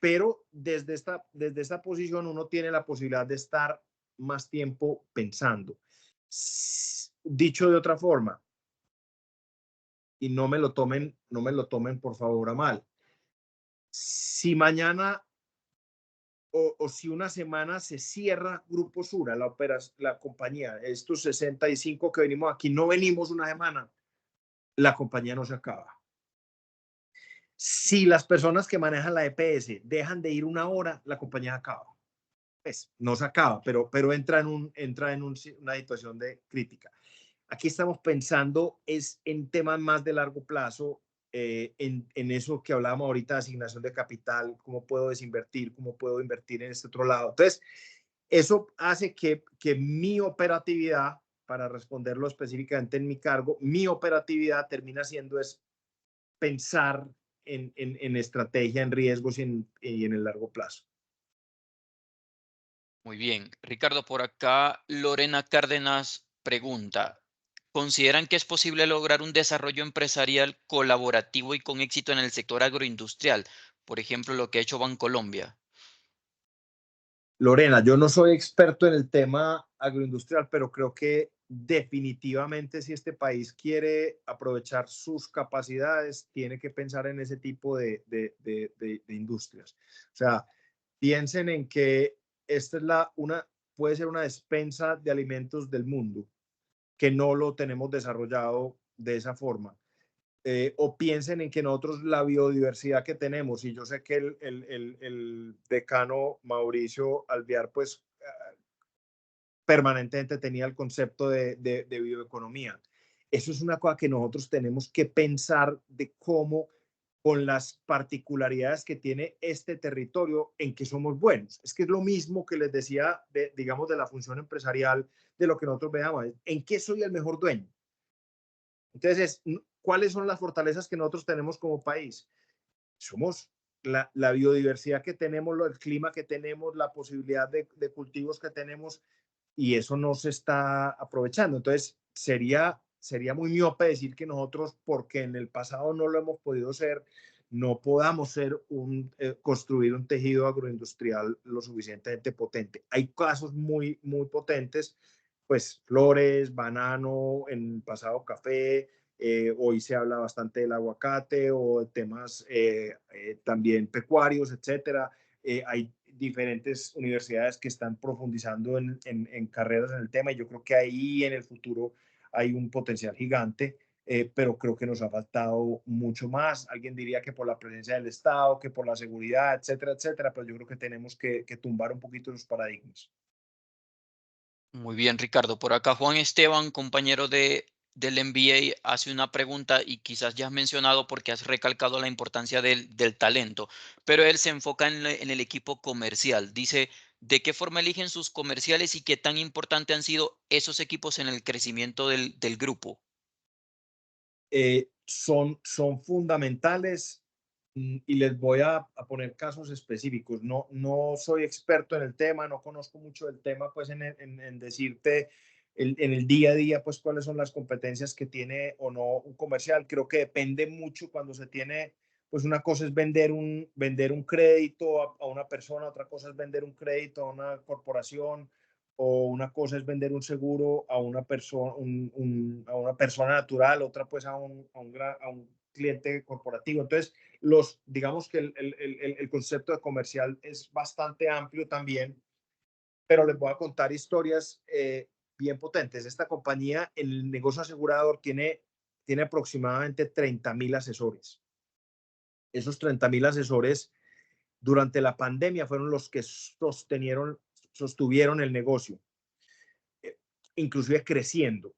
pero desde esta posición uno tiene la posibilidad de estar más tiempo pensando. Dicho de otra forma, y no me lo tomen por favor a mal. Si mañana o si una semana se cierra Grupo Sura, la compañía, estos 65 que venimos aquí, no venimos una semana, la compañía no se acaba. Si las personas que manejan la EPS dejan de ir una hora, la compañía acaba. Pues no se acaba, pero entra en una situación de crítica. Aquí estamos pensando en temas más de largo plazo, en eso que hablábamos ahorita de asignación de capital, cómo puedo desinvertir, cómo puedo invertir en este otro lado. Entonces, eso hace que mi operatividad, para responderlo específicamente en mi cargo, mi operatividad termina siendo es pensar en estrategia, en riesgos y en el largo plazo. Muy bien. Ricardo, por acá Lorena Cárdenas pregunta, ¿consideran que es posible lograr un desarrollo empresarial colaborativo y con éxito en el sector agroindustrial? Por ejemplo, lo que ha hecho Bancolombia. Lorena, yo no soy experto en el tema agroindustrial, pero creo que definitivamente si este país quiere aprovechar sus capacidades, tiene que pensar en ese tipo de industrias. O sea, piensen en que esta es puede ser una despensa de alimentos del mundo, que no lo tenemos desarrollado de esa forma. O piensen en que nosotros la biodiversidad que tenemos, y yo sé que el decano Mauricio Alvear, pues permanentemente tenía el concepto de bioeconomía. Eso es una cosa que nosotros tenemos que pensar de cómo, con las particularidades que tiene este territorio, en que somos buenos. Es que es lo mismo que les decía, digamos, de la función empresarial, de lo que nosotros veamos. ¿En qué soy el mejor dueño? Entonces, ¿cuáles son las fortalezas que nosotros tenemos como país? Somos la biodiversidad que tenemos, el clima que tenemos, la posibilidad de cultivos que tenemos, y eso no se está aprovechando. Entonces, sería muy miope decir que nosotros, porque en el pasado no lo hemos podido ser, no podamos construir un tejido agroindustrial lo suficientemente potente. Hay casos muy, muy potentes, pues flores, banano, en el pasado café, hoy se habla bastante del aguacate o de temas también pecuarios, etcétera. Hay diferentes universidades que están profundizando en carreras en el tema, y yo creo que ahí en el futuro hay un potencial gigante, pero creo que nos ha faltado mucho más. Alguien diría que por la presencia del Estado, que por la seguridad, etcétera, etcétera, pero yo creo que tenemos que tumbar un poquito los paradigmas. Muy bien, Ricardo. Por acá Juan Esteban, compañero del MBA, hace una pregunta y quizás ya has mencionado porque has recalcado la importancia del talento, pero él se enfoca en el equipo comercial. Dice, ¿de qué forma eligen sus comerciales y qué tan importante han sido esos equipos en el crecimiento del grupo? Son fundamentales, y les voy a poner casos específicos. No soy experto en el tema, no conozco mucho del tema, pues en decirte en el día a día, pues cuáles son las competencias que tiene o no un comercial. Creo que depende mucho cuando se tiene, pues una cosa es vender un crédito a una persona, otra cosa es vender un crédito a una corporación, o una cosa es vender un seguro a una persona, a una persona natural, otra pues a un cliente corporativo. Entonces, digamos que el concepto de comercial es bastante amplio también, pero les voy a contar historias bien potentes. Esta compañía, el negocio asegurador, tiene aproximadamente 30,000 asesores. Esos 30,000 asesores durante la pandemia fueron los que sostuvieron el negocio, inclusive creciendo.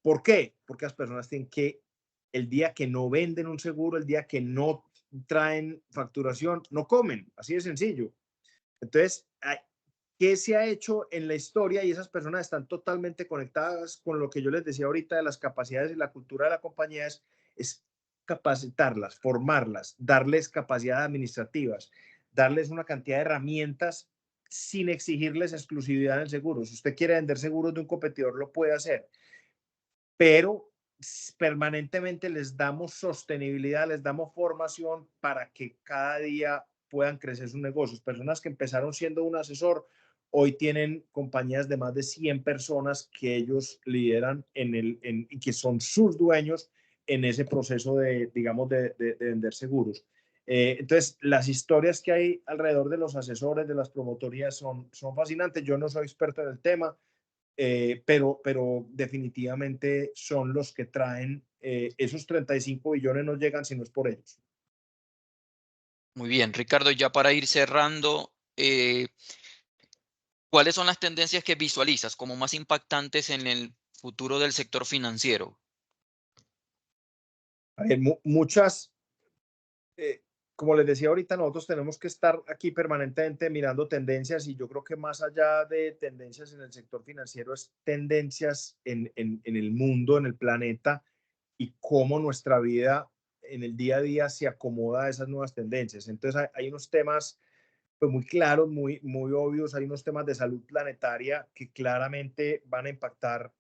¿Por qué? Porque las personas tienen que, el día que no venden un seguro, el día que no traen facturación, no comen, así de sencillo. Entonces, ¿qué se ha hecho en la historia? Y esas personas están totalmente conectadas con lo que yo les decía ahorita de las capacidades y la cultura de la compañía, es capacitarlas, formarlas, darles capacidades administrativas, darles una cantidad de herramientas sin exigirles exclusividad en el seguro. Si usted quiere vender seguros de un competidor, lo puede hacer, pero permanentemente les damos sostenibilidad, les damos formación para que cada día puedan crecer sus negocios. Personas que empezaron siendo un asesor, hoy tienen compañías de más de 100 personas que ellos lideran y que son sus dueños en ese proceso digamos, de vender seguros. Entonces, las historias que hay alrededor de los asesores, de las promotorías, son fascinantes. Yo no soy experto en el tema, pero definitivamente son los que traen esos 35 billones, no llegan si no es por ellos. Muy bien, Ricardo, ya para ir cerrando, ¿cuáles son las tendencias que visualizas como más impactantes en el futuro del sector financiero? A ver, muchas, como les decía ahorita, nosotros tenemos que estar aquí permanentemente mirando tendencias, y yo creo que más allá de tendencias en el sector financiero, es tendencias en el mundo, en el planeta, y cómo nuestra vida en el día a día se acomoda a esas nuevas tendencias. Entonces, hay unos temas pues muy claros, muy obvios. Hay unos temas de salud planetaria que claramente van a impactar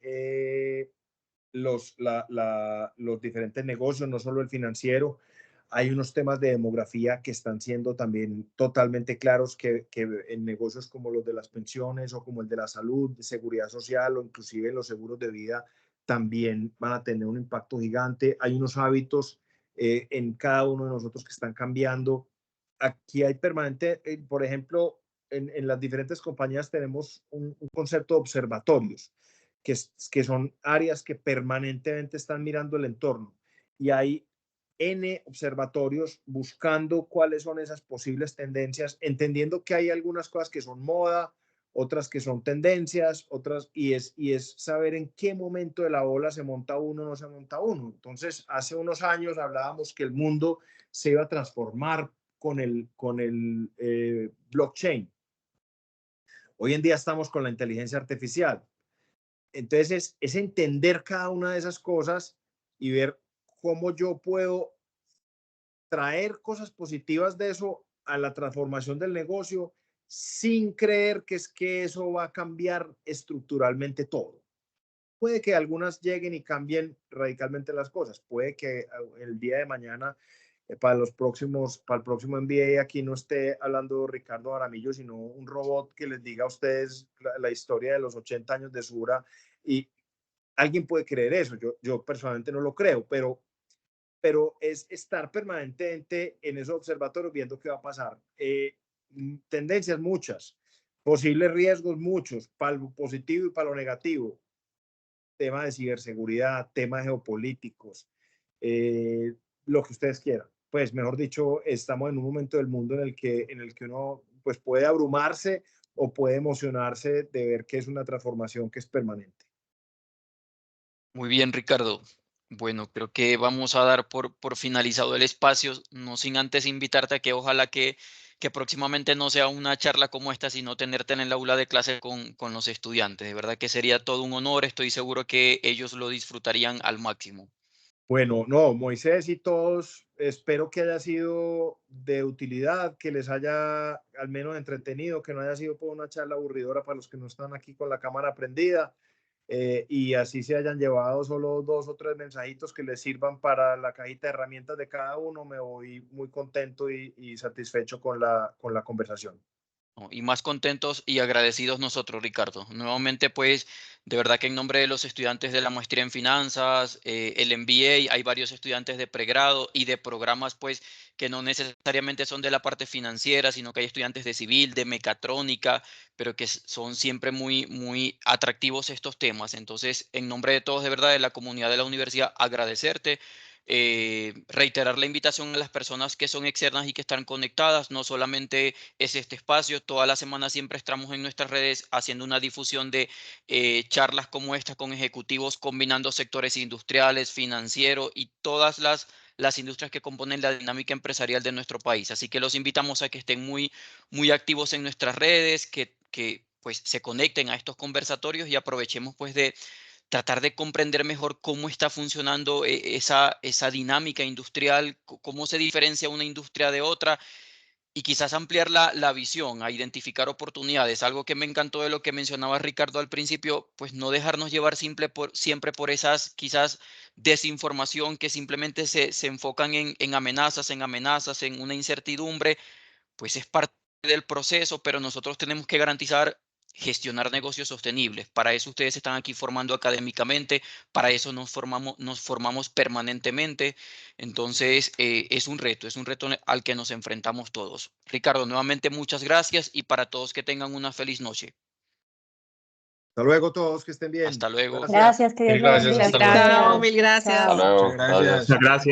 los diferentes negocios, no solo el financiero. Hay unos temas de demografía que están siendo también totalmente claros que en negocios como los de las pensiones o como el de la salud, de seguridad social o inclusive los seguros de vida también van a tener un impacto gigante. Hay unos hábitos en cada uno de nosotros que están cambiando. Aquí hay permanente, por ejemplo, en las diferentes compañías tenemos un concepto de observatorios, que son áreas que permanentemente están mirando el entorno. Y hay N observatorios buscando cuáles son esas posibles tendencias, entendiendo que hay algunas cosas que son moda, otras que son tendencias, otras, y es saber en qué momento de la ola se monta uno o no se monta uno. Entonces, hace unos años hablábamos que el mundo se iba a transformar con el blockchain. Hoy en día estamos con la inteligencia artificial. Entonces, es entender cada una de esas cosas y ver cómo yo puedo traer cosas positivas de eso a la transformación del negocio sin creer que es que eso va a cambiar estructuralmente todo. Puede que algunas lleguen y cambien radicalmente las cosas. Puede que el día de mañana, para el próximo MBA, aquí no esté hablando Ricardo Jaramillo, sino un robot que les diga a ustedes la historia de los 80 años de Sura. Y alguien puede creer eso. Yo personalmente no lo creo, pero es estar permanentemente en esos observatorios viendo qué va a pasar. Tendencias muchas, posibles riesgos muchos, para lo positivo y para lo negativo. Tema de ciberseguridad, temas geopolíticos, lo que ustedes quieran. Pues mejor dicho, estamos en un momento del mundo en el que uno pues puede abrumarse o puede emocionarse de ver que es una transformación que es permanente. Muy bien, Ricardo. Bueno, creo que vamos a dar por finalizado el espacio, no sin antes invitarte a que ojalá que próximamente no sea una charla como esta, sino tenerte en el aula de clase con los estudiantes. De verdad que sería todo un honor, estoy seguro que ellos lo disfrutarían al máximo. Bueno, no, Moisés y todos, espero que haya sido de utilidad, que les haya al menos entretenido, que no haya sido por una charla aburridora para los que no están aquí con la cámara prendida, y así se hayan llevado solo 2 o 3 mensajitos que les sirvan para la cajita de herramientas de cada uno. Me voy muy contento y satisfecho con la conversación. Y más contentos y agradecidos nosotros, Ricardo. Nuevamente, pues, de verdad que en nombre de los estudiantes de la maestría en finanzas, el MBA, hay varios estudiantes de pregrado y de programas, pues, que no necesariamente son de la parte financiera, sino que hay estudiantes de civil, de mecatrónica, pero que son siempre muy, muy atractivos estos temas. Entonces, en nombre de todos, de verdad, de la comunidad de la universidad, agradecerte. Reiterar la invitación a las personas que son externas y que están conectadas. No solamente es este espacio, toda la semana siempre estamos en nuestras redes haciendo una difusión de charlas como esta con ejecutivos combinando sectores industriales, financieros y todas las industrias que componen la dinámica empresarial de nuestro país. Así que los invitamos a que estén muy, muy activos en nuestras redes, que pues se conecten a estos conversatorios y aprovechemos pues de tratar de comprender mejor cómo está funcionando esa dinámica industrial, cómo se diferencia una industria de otra y quizás ampliar la visión, a identificar oportunidades. Algo que me encantó de lo que mencionaba Ricardo al principio, pues no dejarnos llevar siempre por esas quizás desinformación que simplemente se enfocan en amenazas, en una incertidumbre, pues es parte del proceso, pero nosotros tenemos que garantizar gestionar negocios sostenibles. Para eso ustedes están aquí formando académicamente, para eso nos formamos permanentemente. Entonces, es un reto al que nos enfrentamos todos. Ricardo, nuevamente muchas gracias y para todos que tengan una feliz noche. Hasta luego todos, que estén bien. Hasta luego. Gracias, que Dios los Gracias, bendiga. hasta luego. Chao, mil gracias. Chao. Hasta luego. Muchas gracias. Muchas gracias.